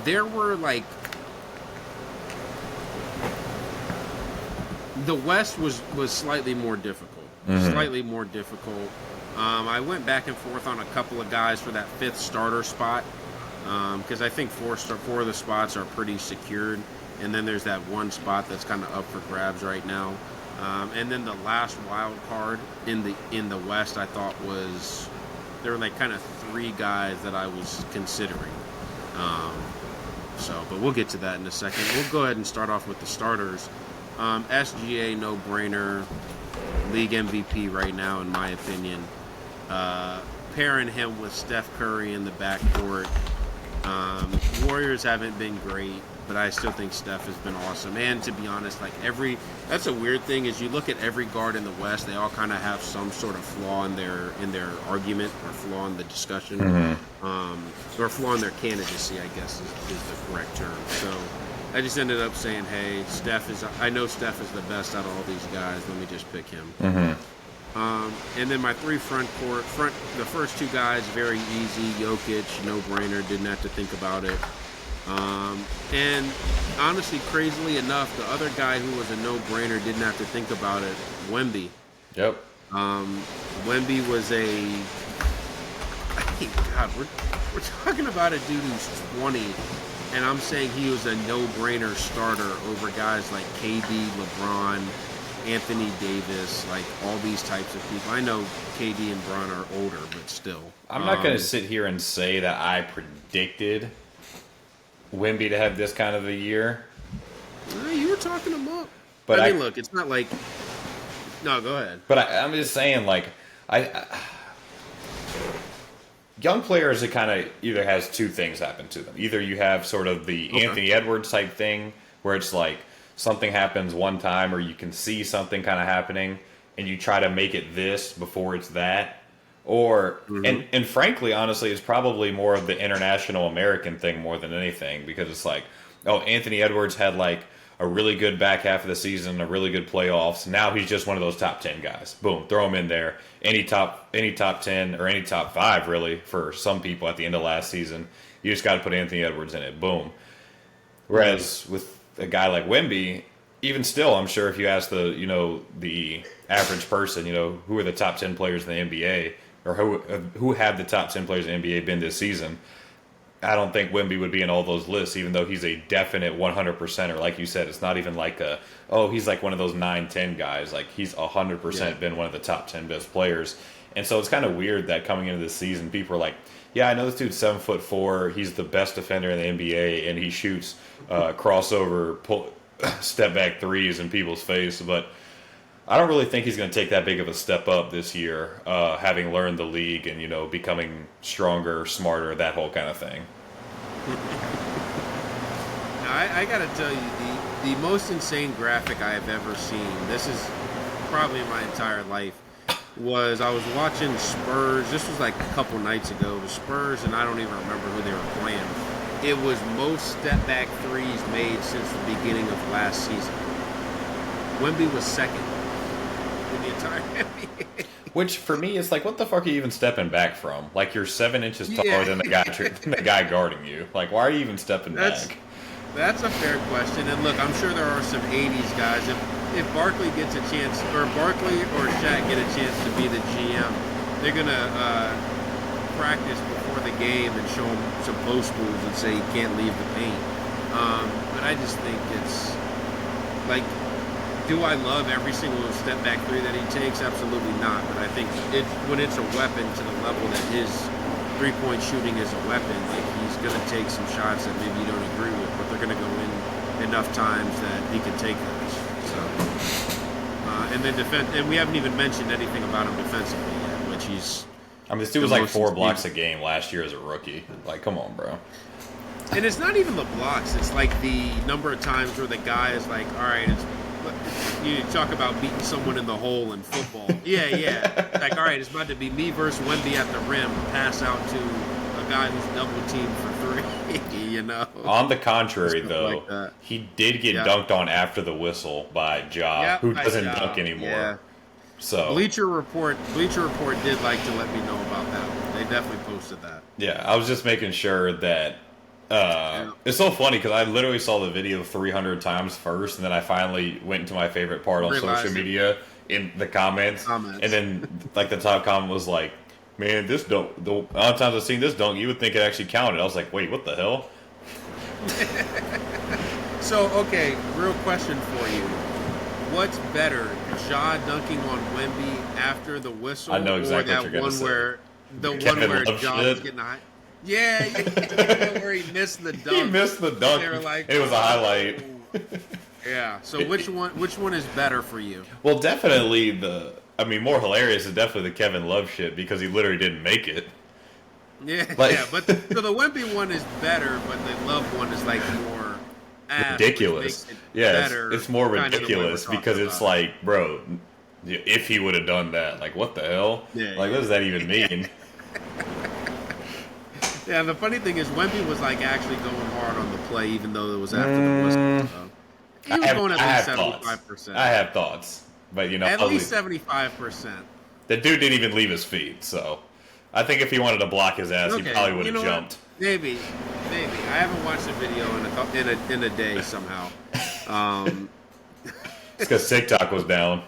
There were, like... The West was slightly more difficult. Slightly more difficult. I went back and forth on a couple of guys for that 5th starter spot because I think 4 of the spots are pretty secured, and then there's that one spot that's kind of up for grabs right now. And then the last wild card in the West, I thought there were like kind of 3 guys that I was considering. But we'll get to that in a second. We'll go ahead and start off with the starters. SGA, no brainer, league MVP right now in my opinion. Pairing him with Steph Curry in the backcourt. Warriors haven't been great, but I still think Steph has been awesome. And to be honest, like that's a weird thing is you look at every guard in the West, they all kind of have some sort of flaw in their argument or flaw in the discussion, or flaw in their candidacy, I guess is the correct term. So I just ended up saying, hey, I know Steph is the best out of all these guys. Let me just pick him. And then my 3 the first 2 guys, very easy. Jokic, no-brainer, didn't have to think about it. And honestly, crazily enough, the other guy who was a no-brainer didn't have to think about it, Wemby.
Yep.
Wemby was God, we're talking about a dude who's 20, and I'm saying he was a no-brainer starter over guys like KD, LeBron, Anthony Davis, like all these types of people. I know KD and Bron are older, but still.
I'm not going to sit here and say that I predicted Wemby to have this kind of a year.
You were talking him up.
But
I mean, look, it's not like... No, go ahead.
But I'm just saying, like, young players, it kind of either has 2 things happen to them. Either you have sort of the Anthony Edwards type thing, where it's like, something happens one time or you can see something kind of happening and you try to make it this before it's that, Or
Mm-hmm.
and frankly, honestly, it's probably more of the international American thing more than anything because it's like, oh, Anthony Edwards had like a really good back half of the season, a really good playoffs. Now he's just one of those top 10 guys. Boom, throw him in there. Any top 10 or any top 5 really for some people at the end of last season. You just got to put Anthony Edwards in it. Boom. Whereas with a guy like Wemby, even still, I'm sure if you ask the average person, who are the top 10 players in the NBA or who have the top 10 players in the NBA been this season, I don't think Wemby would be in all those lists, even though he's a definite 100%er. Like you said, it's not even like he's like one of those 9-10 guys. Like he's 100% been one of the top 10 best players. And so it's kind of weird that coming into this season, people are like, yeah, I know this dude's 7'4". He's the best defender in the NBA, and he shoots crossover, step back threes in people's face. But I don't really think he's going to take that big of a step up this year, having learned the league and becoming stronger, smarter, that whole kind of thing.
Now, I got to tell you, the most insane graphic I have ever seen. This is probably my entire life. Was I was watching Spurs. This was like a couple nights ago. The Spurs, and I don't even remember who they were playing. It was most step back threes made since the beginning of last season. Wemby was second in the entire NBA.
Which for me is like, what the fuck are you even stepping back from? Like you're 7 inches taller than the guy guarding you. Like why are you even stepping back?
That's a fair question. And look, I'm sure there are some '80s guys. If Barkley gets a chance, or Barkley or Shaq get a chance to be the GM, they're gonna practice before the game and show him some post moves and say he can't leave the paint. But I just think it's like, do I love every single step back three that he takes? Absolutely not. But I think when it's a weapon to the level that his 3-point shooting is a weapon, like he's gonna take some shots that maybe you don't agree with, but they're gonna go in enough times that he can take those. So, and then and we haven't even mentioned anything about him defensively yet, which he's.
I mean, this dude was like 4 blocks a game last year as a rookie. Like, come on, bro.
And it's not even the blocks; it's like the number of times where the guy is like, "All right, you talk about beating someone in the hole in football." Yeah. Like, all right, it's about to be me versus Wemby at the rim, pass out to a guy who's double teamed for 3.
On the contrary, though,
like
he did get dunked on after the whistle by Ja, who doesn't dunk anymore. Yeah. So
Bleacher Report did like to let me know about that one. They definitely posted that.
Yeah, I was just making sure that. It's so funny because I literally saw the video 300 times first, and then I finally went into my favorite part on social media in the comments. And then like the top comment was like, "Man, this dunk. The amount of times I've seen this dunk, you would think it actually counted." I was like, "Wait, what the hell?"
So, okay, real question for you. What's better, Ja dunking on Wemby after the whistle,
I know exactly
or
what
that
you're
one
say.
where Ja was getting high? Yeah, where he missed the dunk.
He missed the dunk. They were like, it was a highlight.
Yeah. So which one is better for you?
Well, definitely more hilarious is definitely the Kevin Love shit because he literally didn't make it.
Yeah, but so the Wemby one is better, but the Love one is like more
ridiculous. It's more ridiculous because it's like, bro, if he would have done that, like, what the hell?
Yeah,
what does that even mean?
Yeah, the funny thing is Wemby was like actually going hard on the play, even though it was after the whistle. So. He was going at least 75%.
I have thoughts, but
at least 75%.
The dude didn't even leave his feet, so. I think if he wanted to block his ass, he probably would have jumped.
Maybe. I haven't watched the video in a day somehow.
It's because TikTok was down.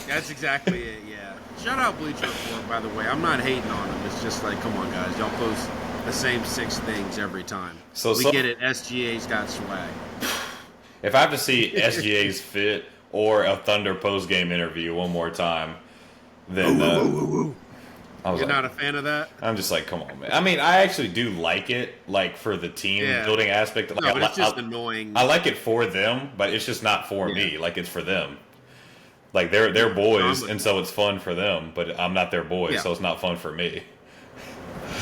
That's exactly it. Yeah. Shout out Bleacher Report, by the way. I'm not hating on him. It's just like, come on, guys, y'all post the same 6 things every time. We get it. SGA's got swag.
If I have to see SGA's fit or a Thunder post game interview one more time, then.
You're not a fan of that?
I'm just like, come on, man. I mean, I actually do like it, like, for the team building aspect. Like,
but it's just annoying.
I like it for them, but it's just not for me. Like, it's for them. Like, they're boys, and so it's fun for them, but I'm not their boy, so it's not fun for me.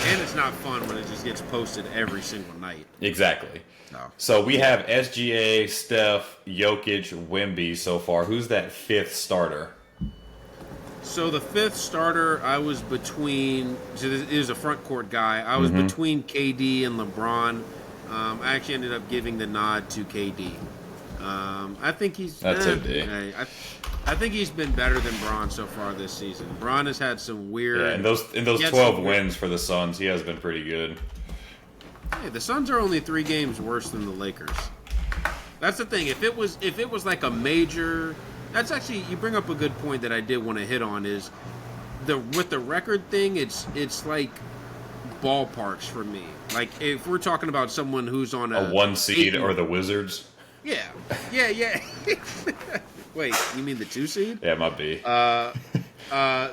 And it's not fun when it just gets posted every single night.
Exactly.
No.
So we have SGA, Steph, Jokic, Wemby so far. Who's that 5th starter?
So the fifth starter, I was between. So this is a front court guy. I was
Mm-hmm.
between KD and LeBron. I actually ended up giving the nod to KD. I think he's.
That's OD.
I think he's been better than Bron so far this season. Bron has had some weird.
Yeah, in those
he had
12
some
wins for the Suns, he has been pretty good.
Hey, the Suns are only 3 games worse than the Lakers. That's the thing. If it was like a major, that's actually, you bring up a good point that I did want to hit on is with the record thing. It's like ballparks for me. Like if we're talking about someone who's on
A 1 seed
8
or the Wizards?
yeah. Wait, you mean the 2 seed?
Yeah, it might be.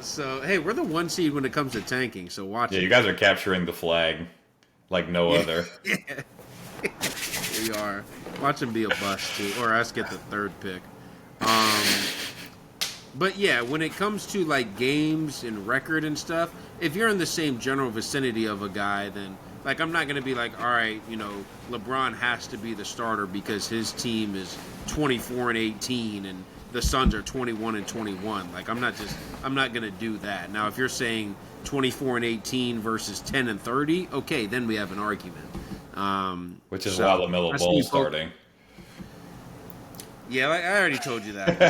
So hey, we're the 1 seed when it comes to tanking. So watch
Yeah,
it.
you guys are capturing the flag like no other.
We are. Watch him be a bust too, or us get the 3rd pick. But yeah, when it comes to like games and record and stuff, if you're in the same general vicinity of a guy, then like I'm not gonna be like, all right, LeBron has to be the starter because his team is 24-18 and the Suns are 21-21. Like I'm not gonna do that. Now if you're saying 24-18 versus 10-30, okay, then we have an argument.
Which is
so
why LaMelo
that's
Ball
me
starting.
Yeah, like, I already told you that.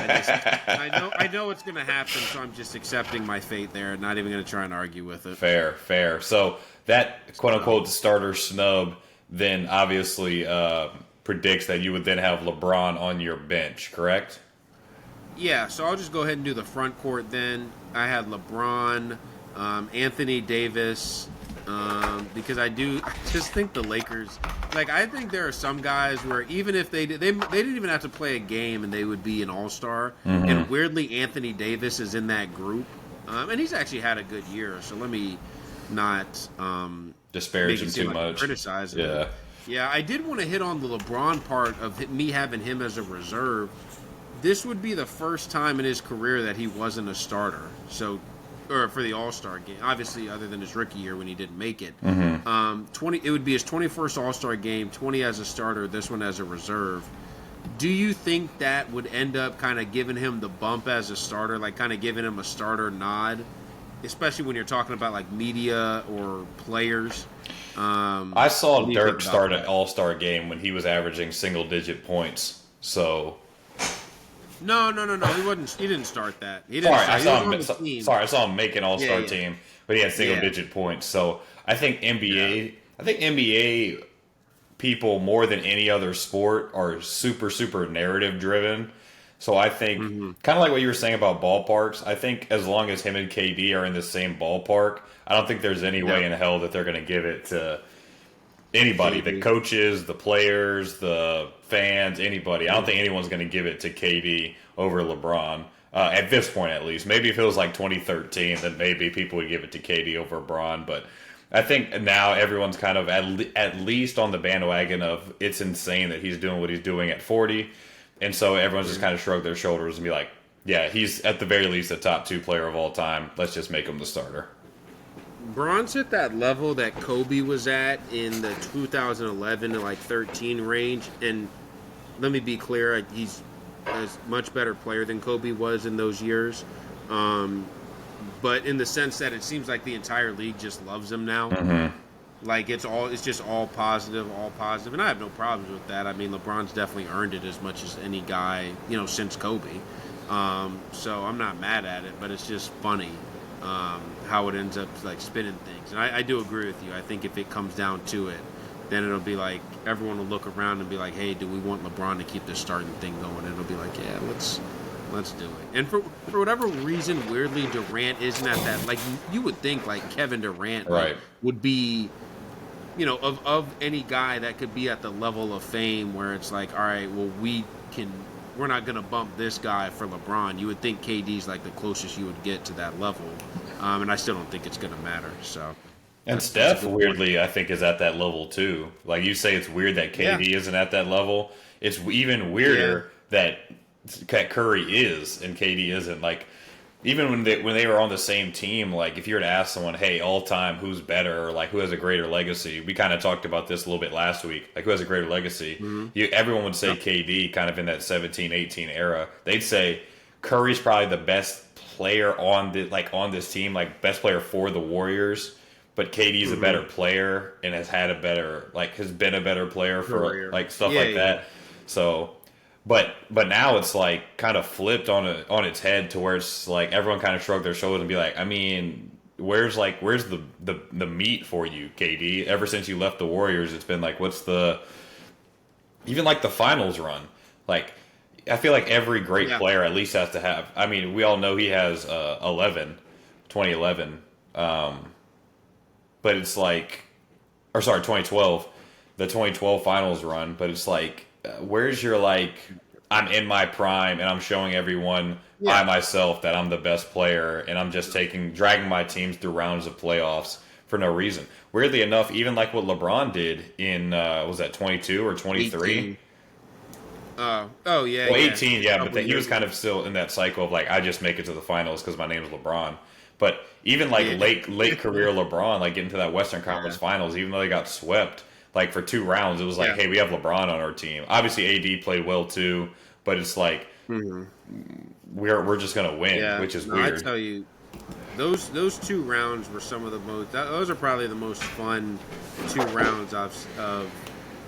I know it's going to happen, so I'm just accepting my fate there, not even going to try and argue with it.
Fair. So that quote-unquote starter snub then obviously predicts that you would then have LeBron on your bench, correct?
Yeah, so I'll just go ahead and do the front court then. I had LeBron, Anthony Davis, because I just think the Lakers, like I think there are some guys where even if they didn't even have to play a game and they would be an all-star, and weirdly Anthony Davis is in that group, and he's actually had a good year, so let me not
Disparage him too
like
much.
Criticize him.
Yeah.
Yeah, I did want to hit on the LeBron part of me having him as a reserve. This would be the first time in his career that he wasn't a starter. So, or for the All-Star game, obviously, other than his rookie year when he didn't make it. It would be his 21st All-Star game, 20 as a starter, this one as a reserve. Do you think that would end up kind of giving him the bump as a starter, like kind of giving him a starter nod, especially when you're talking about like media or players?
I saw
what do you
Dirk
think about
start an
that?
All-Star game when he was averaging single-digit points. So
No. He wasn't. He didn't start that. He didn't.
I
start.
saw
He
him.
was on the team.
Sorry, I saw him make an All-Star
Yeah.
team, but he had single-digit points. So I think NBA people more than any other sport are super narrative driven. So I think kind of like what you were saying about ballparks. I think as long as him and KD are in the same ballpark, I don't think there's any way in hell that they're going to give it to anybody. The coaches, the players, the fans, anybody. I don't think anyone's going to give it to KD over LeBron. At this point, at least. Maybe if it was like 2013, then maybe people would give it to KD over LeBron. But I think now everyone's kind of at least on the bandwagon of it's insane that he's doing what he's doing at 40. And so everyone's just kind of shrug their shoulders and be like, yeah, he's at the very least a top 2 player of all time. Let's just make him the starter.
Bron's at that level that Kobe was at in the 2011 to like 13 range, and let me be clear, he's a much better player than Kobe was in those years. But in the sense that it seems like the entire league just loves him now. Like it's just all positive, and I have no problems with that. I mean, LeBron's definitely earned it as much as any guy, since Kobe. So I'm not mad at it, but it's just funny how it ends up like spinning things. And I do agree with you. I think if it comes down to it, then it'll be like everyone will look around and be like, "Hey, do we want LeBron to keep this starting thing going?" And it'll be like, "Yeah, let's do it." And for whatever reason, weirdly, Durant isn't at that. Like you would think, like Kevin Durant would be. Of any guy that could be at the level of fame where it's like, all right, well, we're not going to bump this guy for LeBron. You would think KD's like the closest you would get to that level. And I still don't think it's going to matter. So,
and Steph, weirdly, I think is at that level too. Like you say, it's weird that KD isn't at that level. It's even weirder that Curry is and KD isn't. Like, even when they were on the same team, like if you were to ask someone, hey, all time, who's better, or like who has a greater legacy? We kind of talked about this a little bit last week. Like who has a greater legacy? Everyone would say KD, kind of in that 17-18 era. They'd say Curry's probably the best player on this team, like best player for the Warriors. But KD's a better player and has had a better has been a better player for
Career.
like stuff like that. So, but now it's like kind of flipped on its head to where it's like everyone kind of shrugged their shoulders and be like, I mean, where's the meat for you, KD? Ever since you left the Warriors, it's been like, what's the even like the finals run? Like, I feel like every great player at least has to have. I mean, we all know he has 2011. But it's like, or sorry, 2012, the 2012 finals run. But it's like, where's your like, I'm in my prime and I'm showing everyone by myself that I'm the best player and I'm just dragging my teams through rounds of playoffs for no reason. Weirdly enough, even like what LeBron did in, was that 22 or 23? Well, 18, but he was kind of still in that cycle of like, I just make it to the finals because my name is LeBron. But even like late career LeBron, like getting to that Western Conference Finals, even though they got swept, like for 2 rounds, it was like, hey, we have LeBron on our team. Obviously, AD played well too, but it's like we're just gonna win, which is weird.
I tell you, those 2 rounds were some of the most. Those are probably the most fun 2 rounds of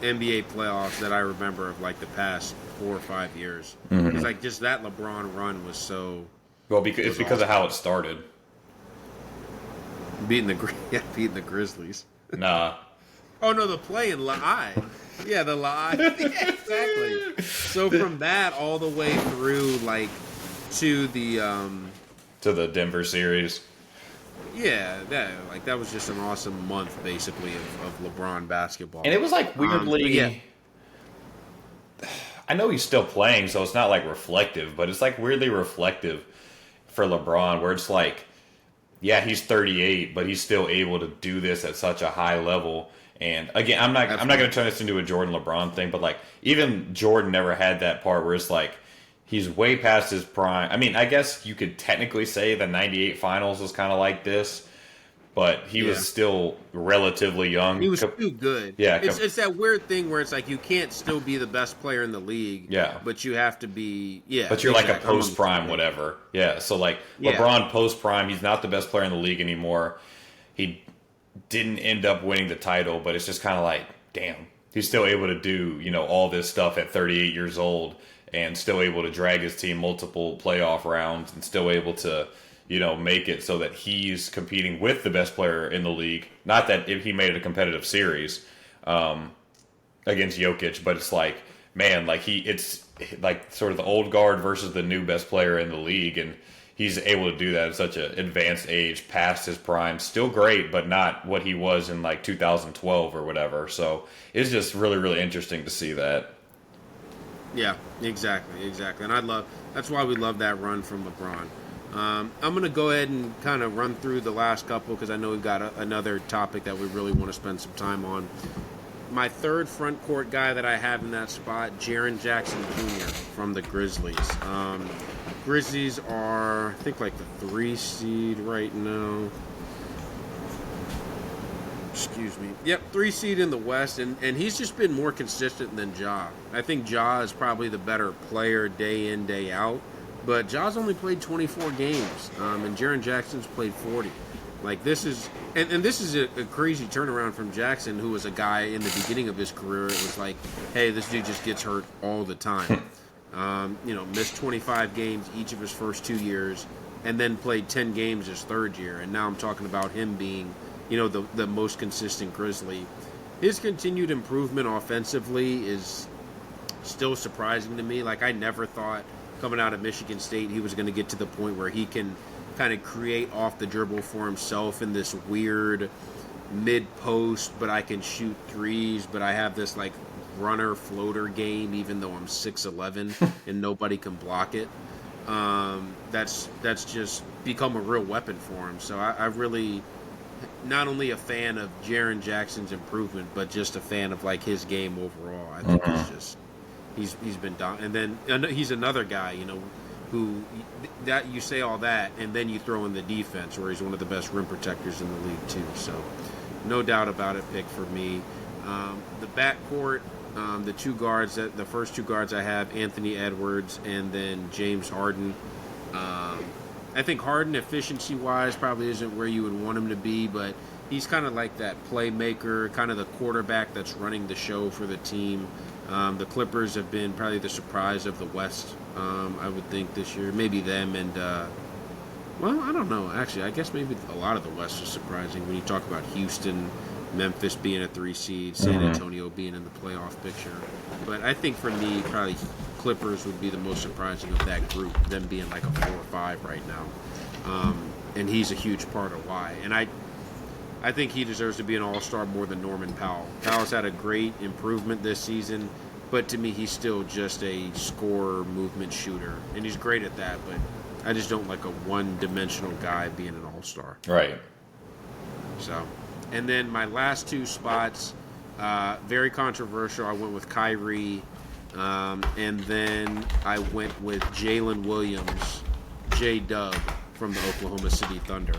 NBA playoffs that I remember of like the past 4 or 5 years. It's like just that LeBron run was so.
Well, because of how it started.
Beating the Grizzlies.
Nah.
Oh no, the play in Live. Yeah, the Live. Yeah, exactly. So from that all the way through like to the
Denver series.
Yeah, that was just an awesome month basically of LeBron basketball.
And it was like weirdly I know he's still playing, so it's not like reflective, but it's like weirdly reflective for LeBron where it's like, yeah, he's 38, but he's still able to do this at such a high level. And again, I'm not going to turn this into a Jordan LeBron thing, but like even Jordan never had that part where it's like he's way past his prime. I mean, I guess you could technically say the 98 finals was kind of like this, but he was still relatively young.
He was too good.
Yeah.
It's that weird thing where it's like you can't still be the best player in the league.
Yeah.
But you have to be,
But you're like a post-prime whatever. Yeah. So like LeBron post-prime, he's not the best player in the league anymore. He didn't end up winning the title, but it's just kind of like, damn, he's still able to do, all this stuff at 38 years old and still able to drag his team multiple playoff rounds and still able to make it so that he's competing with the best player in the league. Not that if he made it a competitive series against Jokic, but it's like, man, like it's like sort of the old guard versus the new best player in the league, and he's able to do that at such an advanced age, past his prime. Still great, but not what he was in like 2012 or whatever. So it's just really, really interesting to see that.
Yeah, exactly. And that's why we love that run from LeBron. I'm going to go ahead and kind of run through the last couple because I know we've got another topic that we really want to spend some time on. My third front court guy that I have in that spot, Jaren Jackson Jr. from the Grizzlies. Grizzlies are, I think, like the 3 seed right now. Excuse me. Yep, 3 seed in the West, and he's just been more consistent than Ja. I think Ja is probably the better player day in, day out. But Ja's only played 24 games, and Jaren Jackson's played 40. Like, this is... And this is a crazy turnaround from Jackson, who was a guy in the beginning of his career. It was like, hey, this dude just gets hurt all the time. Missed 25 games each of his first 2 years, and then played 10 games his third year. And now I'm talking about him being, the most consistent Grizzly. His continued improvement offensively is still surprising to me. Like, I never thought coming out of Michigan State he was going to get to the point where he can kind of create off the dribble for himself in this weird mid-post, but I can shoot threes, but I have this, like, runner floater game even though I'm 6'11" and nobody can block it. That's just become a real weapon for him. So I really, not only a fan of Jaren Jackson's improvement, but just a fan of, like, his game overall. I think it's just he's been done. And then he's another guy, who that you say all that, and then you throw in the defense, where he's one of the best rim protectors in the league too. So, no doubt about it, pick for me. The backcourt, the first two guards I have, Anthony Edwards and then James Harden. I think Harden, efficiency-wise, probably isn't where you would want him to be, but he's kind of like that playmaker, kind of the quarterback that's running the show for the team. The Clippers have been probably the surprise of the West, I would think, this year. Maybe them and, well, I don't know. Actually, I guess maybe a lot of the West is surprising when you talk about Houston, Memphis being a 3 seed, San Antonio being in the playoff picture. But I think for me, probably Clippers would be the most surprising of that group, them being like a 4 or 5 right now. And he's a huge part of why. And I think he deserves to be an all-star more than Norman Powell. Powell's had a great improvement this season, but to me, he's still just a scorer, movement shooter. And he's great at that, but I just don't like a one-dimensional guy being an all-star.
Right.
So, and then my last 2 spots, very controversial. I went with Kyrie, and then I went with Jalen Williams, J-Dub, from the Oklahoma City Thunder.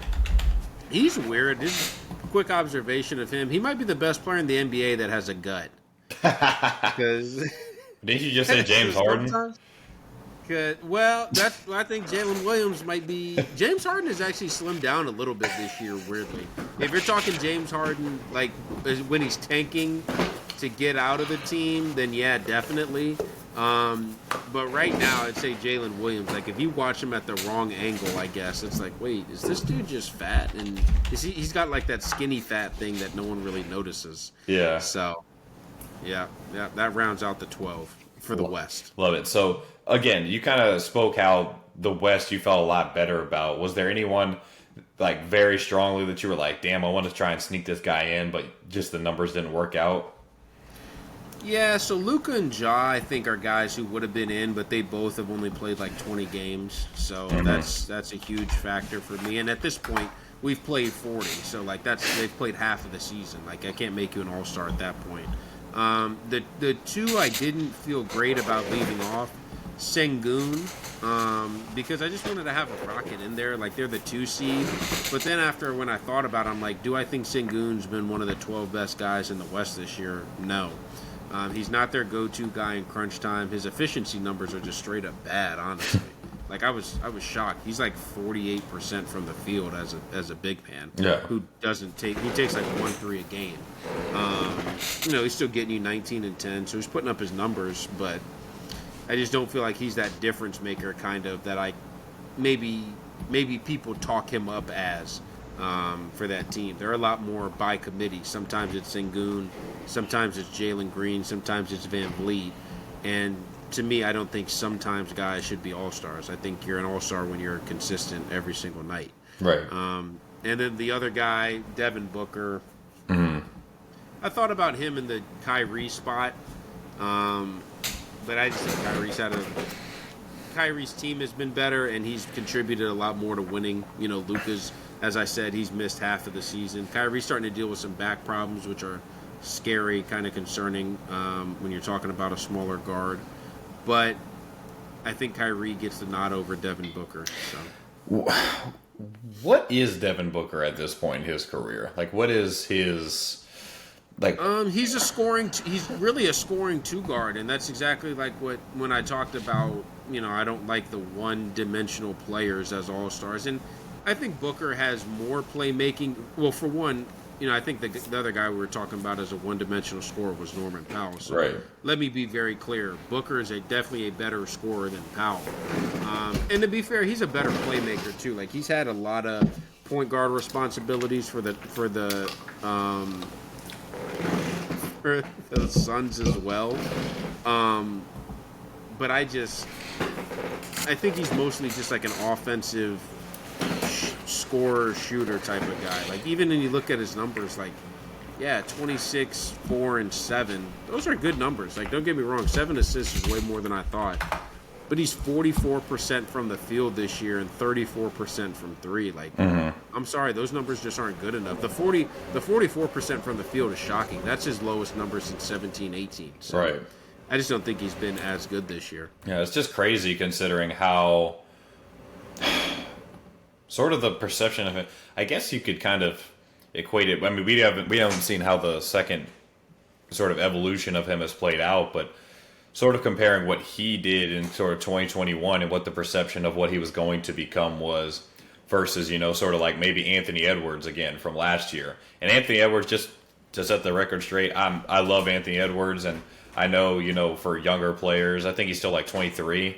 He's weird. This quick observation of him. He might be the best player in the NBA that has a gut.
Didn't you just say James Harden?
Well, I think Jalen Williams might be. James Harden has actually slimmed down a little bit this year, weirdly. If you're talking James Harden, like when he's tanking to get out of the team, then yeah, definitely. But right now, I'd say Jalen Williams. Like if you watch him at the wrong angle, I guess it's like, wait, is this dude just fat? And he's got like that skinny fat thing that no one really notices.
Yeah.
So, yeah, that rounds out the 12 for the West.
Love it. So again, you kind of spoke how the West you felt a lot better about. Was there anyone like very strongly that you were like, damn, I want to try and sneak this guy in, but just the numbers didn't work out?
Yeah, so Luka and Ja, I think, are guys who would have been in, but they both have only played like 20 games. So that's a huge factor for me. And at this point, we've played 40. So like they've played half of the season. Like I can't make you an all-star at that point. The 2 I didn't feel great about leaving off, Sengun, because I just wanted to have a Rocket in there. Like they're the 2 seed. But then after when I thought about it, I'm like, do I think Sengun's been one of the 12 best guys in the West this year? No. He's not their go-to guy in crunch time. His efficiency numbers are just straight up bad, honestly. Like I was shocked. He's like 48% from the field as a big man.
Yeah.
Who doesn't take? He takes like 1-3 a game. He's still getting you 19 and 10, so he's putting up his numbers. But I just don't feel like he's that difference maker kind of that I maybe people talk him up as. For that team. They're a lot more by committee. Sometimes it's Sengun, sometimes it's Jalen Green, sometimes it's Van Vliet. And to me, I don't think sometimes guys should be all-stars. I think you're an all-star when you're consistent every single night.
Right.
And then the other guy, Devin Booker. I thought about him in the Kyrie spot. But I just think Kyrie's team has been better, and he's contributed a lot more to winning. Luka's, as I said, he's missed half of the season. Kyrie's starting to deal with some back problems, which are scary, kind of concerning when you're talking about a smaller guard. But I think Kyrie gets the nod over Devin Booker. So.
What is Devin Booker at this point in his career? Like, what is his... Like,
he's really a scoring 2 guard, and that's exactly like when I talked about, I don't like the one-dimensional players as all-stars. And I think Booker has more playmaking. Well, for one, I think the other guy we were talking about as a one-dimensional scorer was Norman Powell. So
right.
Let me be very clear. Booker is definitely a better scorer than Powell. And to be fair, he's a better playmaker too. Like he's had a lot of point guard responsibilities for the Suns as well. But I think he's mostly just like an offensive scorer, shooter type of guy. Like even when you look at his numbers, like 26, 4, and 7. Those are good numbers. Like don't get me wrong, 7 assists is way more than I thought. But he's 44% from the field this year and 34% from 3. Like I'm sorry, those numbers just aren't good enough. The 44% from the field is shocking. That's his lowest number since 17-18. So
right.
I just don't think he's been as good this year.
Yeah, it's just crazy considering how sort of the perception of it. I guess you could kind of equate it. I mean, we haven't seen how the second sort of evolution of him has played out, but sort of comparing what he did in sort of 2021 and what the perception of what he was going to become was versus, sort of like maybe Anthony Edwards again from last year. And Anthony Edwards, just to set the record straight, I love Anthony Edwards, and I know, for younger players, I think he's still like 23.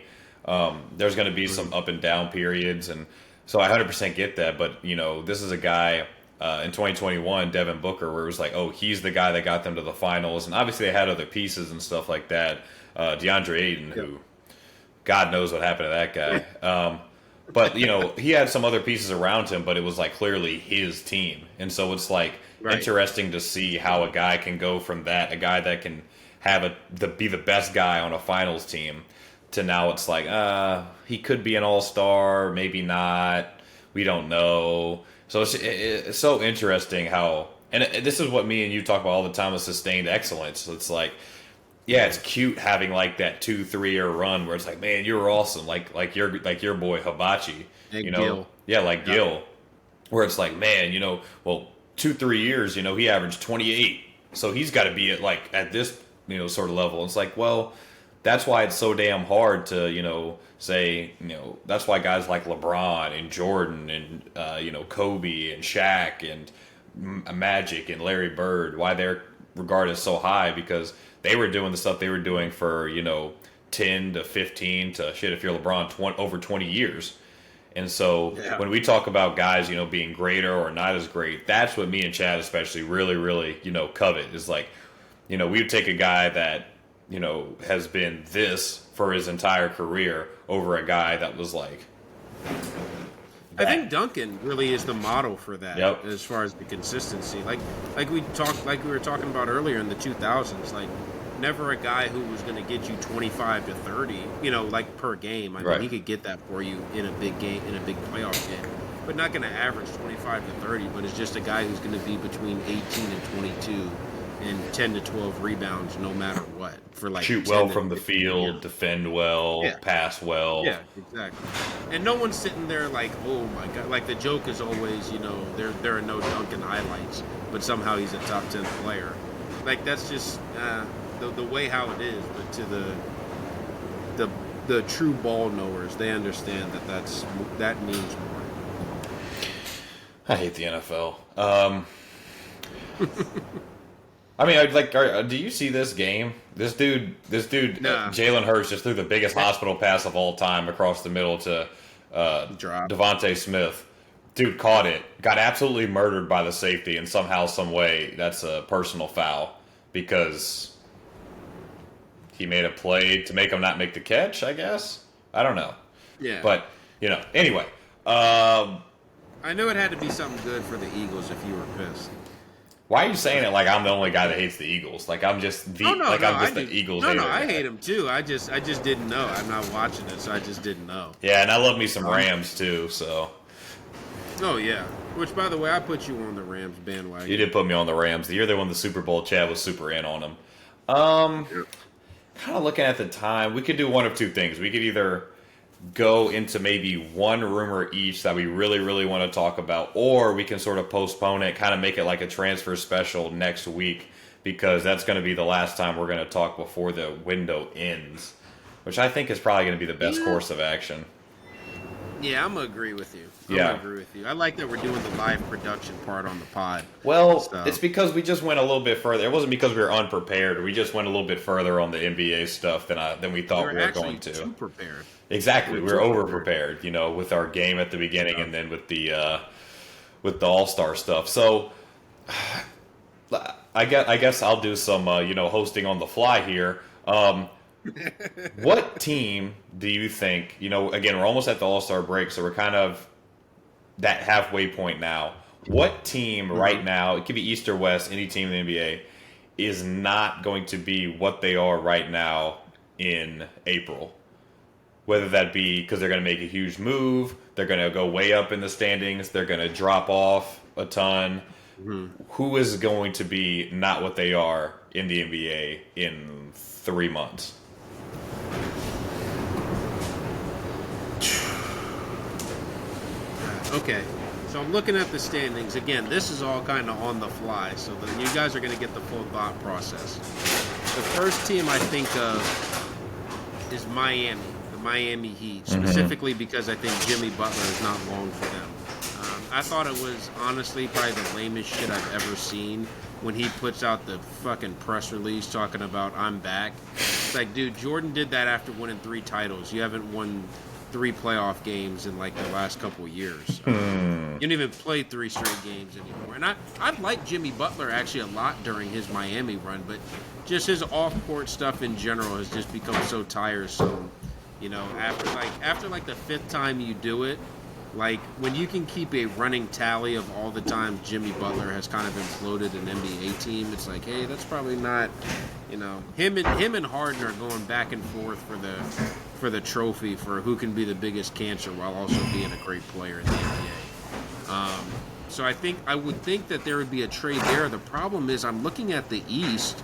There's going to be some up and down periods, and so I 100% get that. But this is a guy in 2021, Devin Booker, where it was like, oh, he's the guy that got them to the finals, and obviously they had other pieces and stuff like that. DeAndre Ayton, who God knows what happened to that guy. But he had some other pieces around him, but it was like clearly his team, and so it's like interesting to see how a guy can go from that, a guy that can have be the best guy on a finals team, to now it's like he could be an all-star, maybe not, we don't know. So it's so interesting how, and this is what me and you talk about all the time, with sustained excellence. It's like, yeah, it's cute having like that 2-3 year run where it's like, man, you're awesome, like your boy Hibachi,
Gil.
Yeah, like Gil, where it's like, man, well, 2-3 years, he averaged 28, so he's got to be at this sort of level. It's like, well, that's why it's so damn hard to say, that's why guys like LeBron and Jordan and Kobe and Shaq and Magic and Larry Bird, why they're regarded so high, because they were doing the stuff they were doing for 10 to 15 to shit, if you're LeBron, over 20 years. And so when we talk about guys being greater or not as great, that's what me and Chad especially really covet, is like, we would take a guy that has been this for his entire career over a guy that was like
I think Duncan really is the model for that, as far as the consistency. Like we were talking about earlier in the 2000s, like never a guy who was going to get you 25 to 30, like per game. I mean, he could get that for you in a big game, in a big playoff game, but not going to average 25 to 30. But it's just a guy who's going to be between 18 and 22 and 10 to 12 rebounds, no matter what. For like
shoot well from the field, defend well, pass well.
Yeah, exactly. And no one's sitting there like, oh my god, like the joke is always, there are no Duncan highlights, but somehow he's a top 10 player. Like that's just the way how it is. But to the true ball knowers, they understand that means more.
I hate the NFL. I mean, do you see this game? This dude, Jalen Hurts just threw the biggest hospital pass of all time across the middle to Devontae Smith. Dude caught it, got absolutely murdered by the safety, and somehow, some way, that's a personal foul because he made a play to make him not make the catch, I guess. I don't know.
Yeah.
But, anyway.
I know it had to be something good for the Eagles if you were pissed.
Why are you saying it like I'm the only guy that hates the Eagles? Like I'm just the Eagles hater.
No, I hate them too. I just didn't know. I'm not watching it, so I just didn't know.
Yeah, and I love me some Rams too. So.
Oh yeah. Which, by the way, I put you on the Rams bandwagon.
You did put me on the Rams. The year they won the Super Bowl, Chad was super in on them. Kind of looking at the time, we could do one of two things. We could either go into maybe one rumor each that we really want to talk about, or we can sort of postpone it, kind of make it like a transfer special next week, because that's going to be the last time we're going to talk before the window ends, which I think is probably going to be the best course of action.
Yeah, I'm going to agree with you. I'm going to agree with you. I like that we're doing the live production part on the pod.
Well, it's because we just went a little bit further. It wasn't because we were unprepared. We just went a little bit further on the NBA stuff than we thought we were going to.
Too prepared.
Exactly, we were over prepared, with our game at the beginning, and then with the All-Star stuff. So, I guess I'll do some hosting on the fly here. What team do you think? Again, we're almost at the All-Star break, so we're kind of that halfway point now. What team right now? It could be East or West, any team in the NBA, is not going to be what they are right now in April. Whether that be because they're going to make a huge move, they're going to go way up in the standings, they're going to drop off a ton. Mm-hmm. Who is going to be not what they are in the NBA in 3 months?
Okay, so I'm looking at the standings. Again, this is all kind of on the fly, so you guys are going to get the full thought process. the first team I think of is Miami, the Miami Heat, specifically because I think Jimmy Butler is not long for them. I thought it was honestly probably the lamest shit I've ever seen when he puts out the fucking press release talking about I'm back. It's like, dude, Jordan did that after winning 3 titles. You haven't won 3 playoff games in like the last couple of years. You don't even play 3 straight games anymore. And I've liked Jimmy Butler actually a lot during his Miami run, but just his off-court stuff in general has just become so tiresome. You know, after like the 5th time you do it, like, when you can keep a running tally of all the times Jimmy Butler has kind of imploded an NBA team, it's like, hey, that's probably not, you know, him and Harden are going back and forth for the trophy for who can be the biggest cancer while also being a great player in the NBA. So I would think that there would be a trade there. The problem is I'm looking at the East.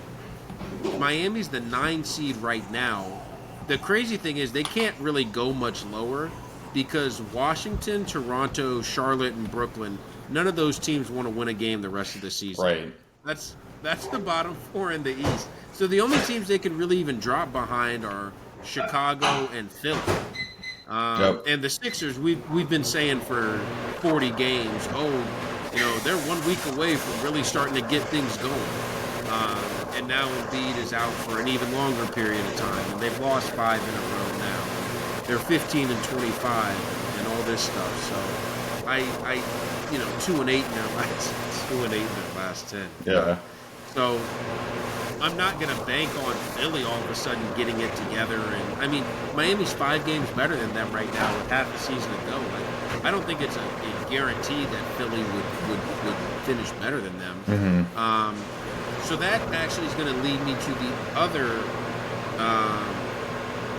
Miami's the 9 seed right now. The crazy thing is they can't really go much lower, because Washington, Toronto, Charlotte, and Brooklyn, none of those teams want to win a game the rest of the season.
Right.
That's the bottom 4 in the East. So the only teams they could really even drop behind are Chicago and Philly. And the Sixers, we've been saying for 40 games, they're 1 week away from really starting to get things going. And now Embiid is out for an even longer period of time, and they've lost 5 in a row now. They're 15 and 25 and all this stuff. So I 2-8 in their last 10.
Yeah.
So I'm not going to bank on Philly all of a sudden getting it together. And I mean, Miami's 5 games better than them right now with half the season to go. Like, I don't think it's a guarantee that Philly would finish better than them. So that actually is going to lead me to the other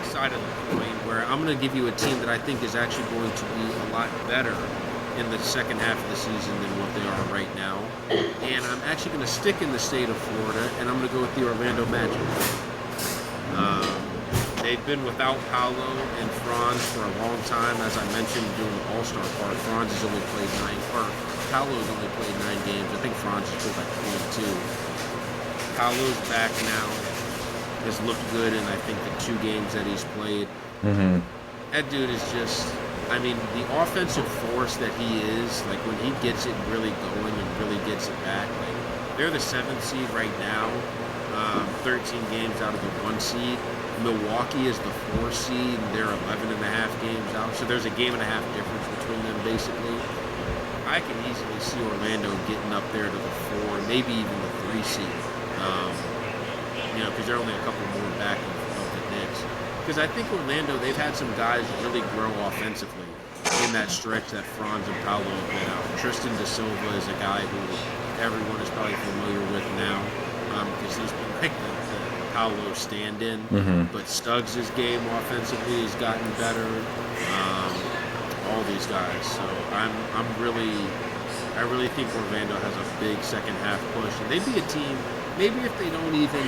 side of the coin, where I'm going to give you a team that I think is actually going to be a lot better in the second half of the season than what they are right now. And I'm actually going to stick in the state of Florida, and I'm going to go with the Orlando Magic. They've been without Paolo and Franz for a long time. As I mentioned during the All-Star part, Franz has only played Paolo's only played 9 games. I think Franz has played like 22. Paolo's back now. Has looked good in, I think, the 2 games that he's played. That dude is just, I mean, the offensive force that he is, like when he gets it really going and really gets it back, like they're the 7th seed right now, 13 games out of the 1 seed. Milwaukee is the 4th seed, and they're 11.5 games out. So there's a game and a half difference between them, basically. I can easily see Orlando getting up there to the 4, maybe even the 3 seed. Because they're only a couple more back of the Knicks. Because I think Orlando, they've had some guys really grow offensively in that stretch that Franz and Paolo have been out. Tristan da Silva is a guy who everyone is probably familiar with now, because he's been like the Paolo stand-in. But Suggs' game offensively has gotten better. All these guys. So I really think Orlando has a big second half push, and they'd be a team. Maybe if they don't even,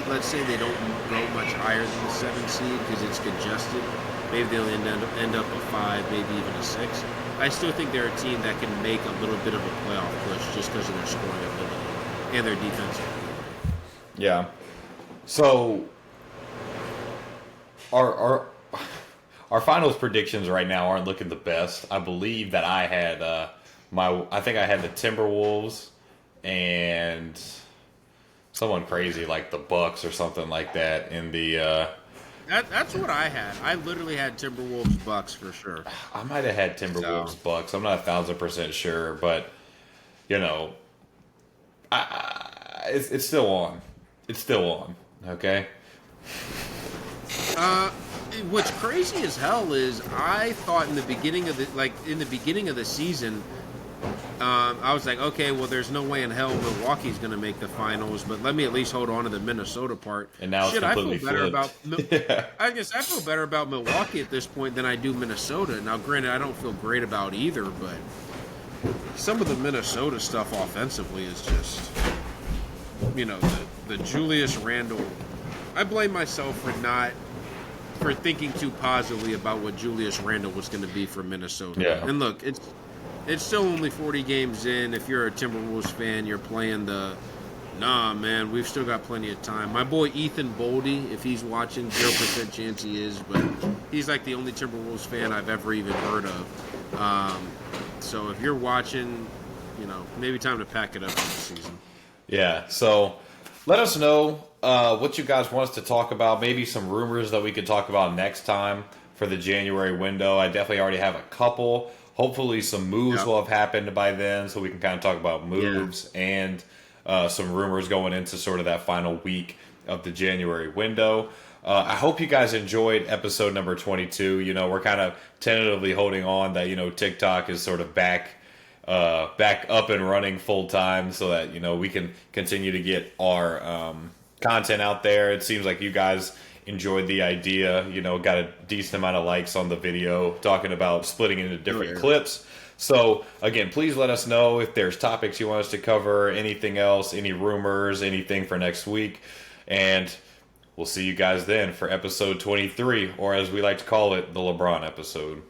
let's say they don't go much higher than the 7th seed because it's congested. Maybe they'll end up a 5, maybe even a 6. I still think they're a team that can make a little bit of a playoff push just because of their scoring ability and their defensive ability.
Yeah. So our finals predictions right now aren't looking the best. I believe that I had I think I had the Timberwolves and someone crazy like the Bucks or something like that in the
that's what I had. I literally had Timberwolves Bucks for sure.
I might have had Timberwolves Bucks. I'm not 1,000% sure, but it's still on. It's still on. Okay.
What's crazy as hell is I thought in the beginning of the season, I was like, okay, well, there's no way in hell Milwaukee's going to make the finals, but let me at least hold on to the Minnesota part.
And now it's completely flipped.
I guess I feel better about Milwaukee at this point than I do Minnesota. Now, granted, I don't feel great about either, but some of the Minnesota stuff offensively is just, the Julius Randle. I blame myself for thinking too positively about what Julius Randle was going to be for Minnesota.
Yeah.
And look, it's still only 40 games in. If you're a Timberwolves fan, you're playing the Nah, man, we've still got plenty of time. My boy Ethan Boldy, if he's watching, 0% chance he is, but he's like the only Timberwolves fan I've ever even heard of. So if you're watching, maybe time to pack it up this season.
Yeah, so let us know what you guys want us to talk about. Maybe some rumors that we could talk about next time for the January window. I definitely already have a couple. Hopefully some moves will have happened by then, so we can kind of talk about moves and some rumors going into sort of that final week of the January window. I hope you guys enjoyed episode number 22. We're kind of tentatively holding on that, TikTok is sort of back up and running full time so that, we can continue to get our content out there. It seems like you guys enjoyed the idea, got a decent amount of likes on the video talking about splitting into different clips. So, again, please let us know if there's topics you want us to cover, anything else, any rumors, anything for next week. And we'll see you guys then for episode 23, or as we like to call it, the LeBron episode.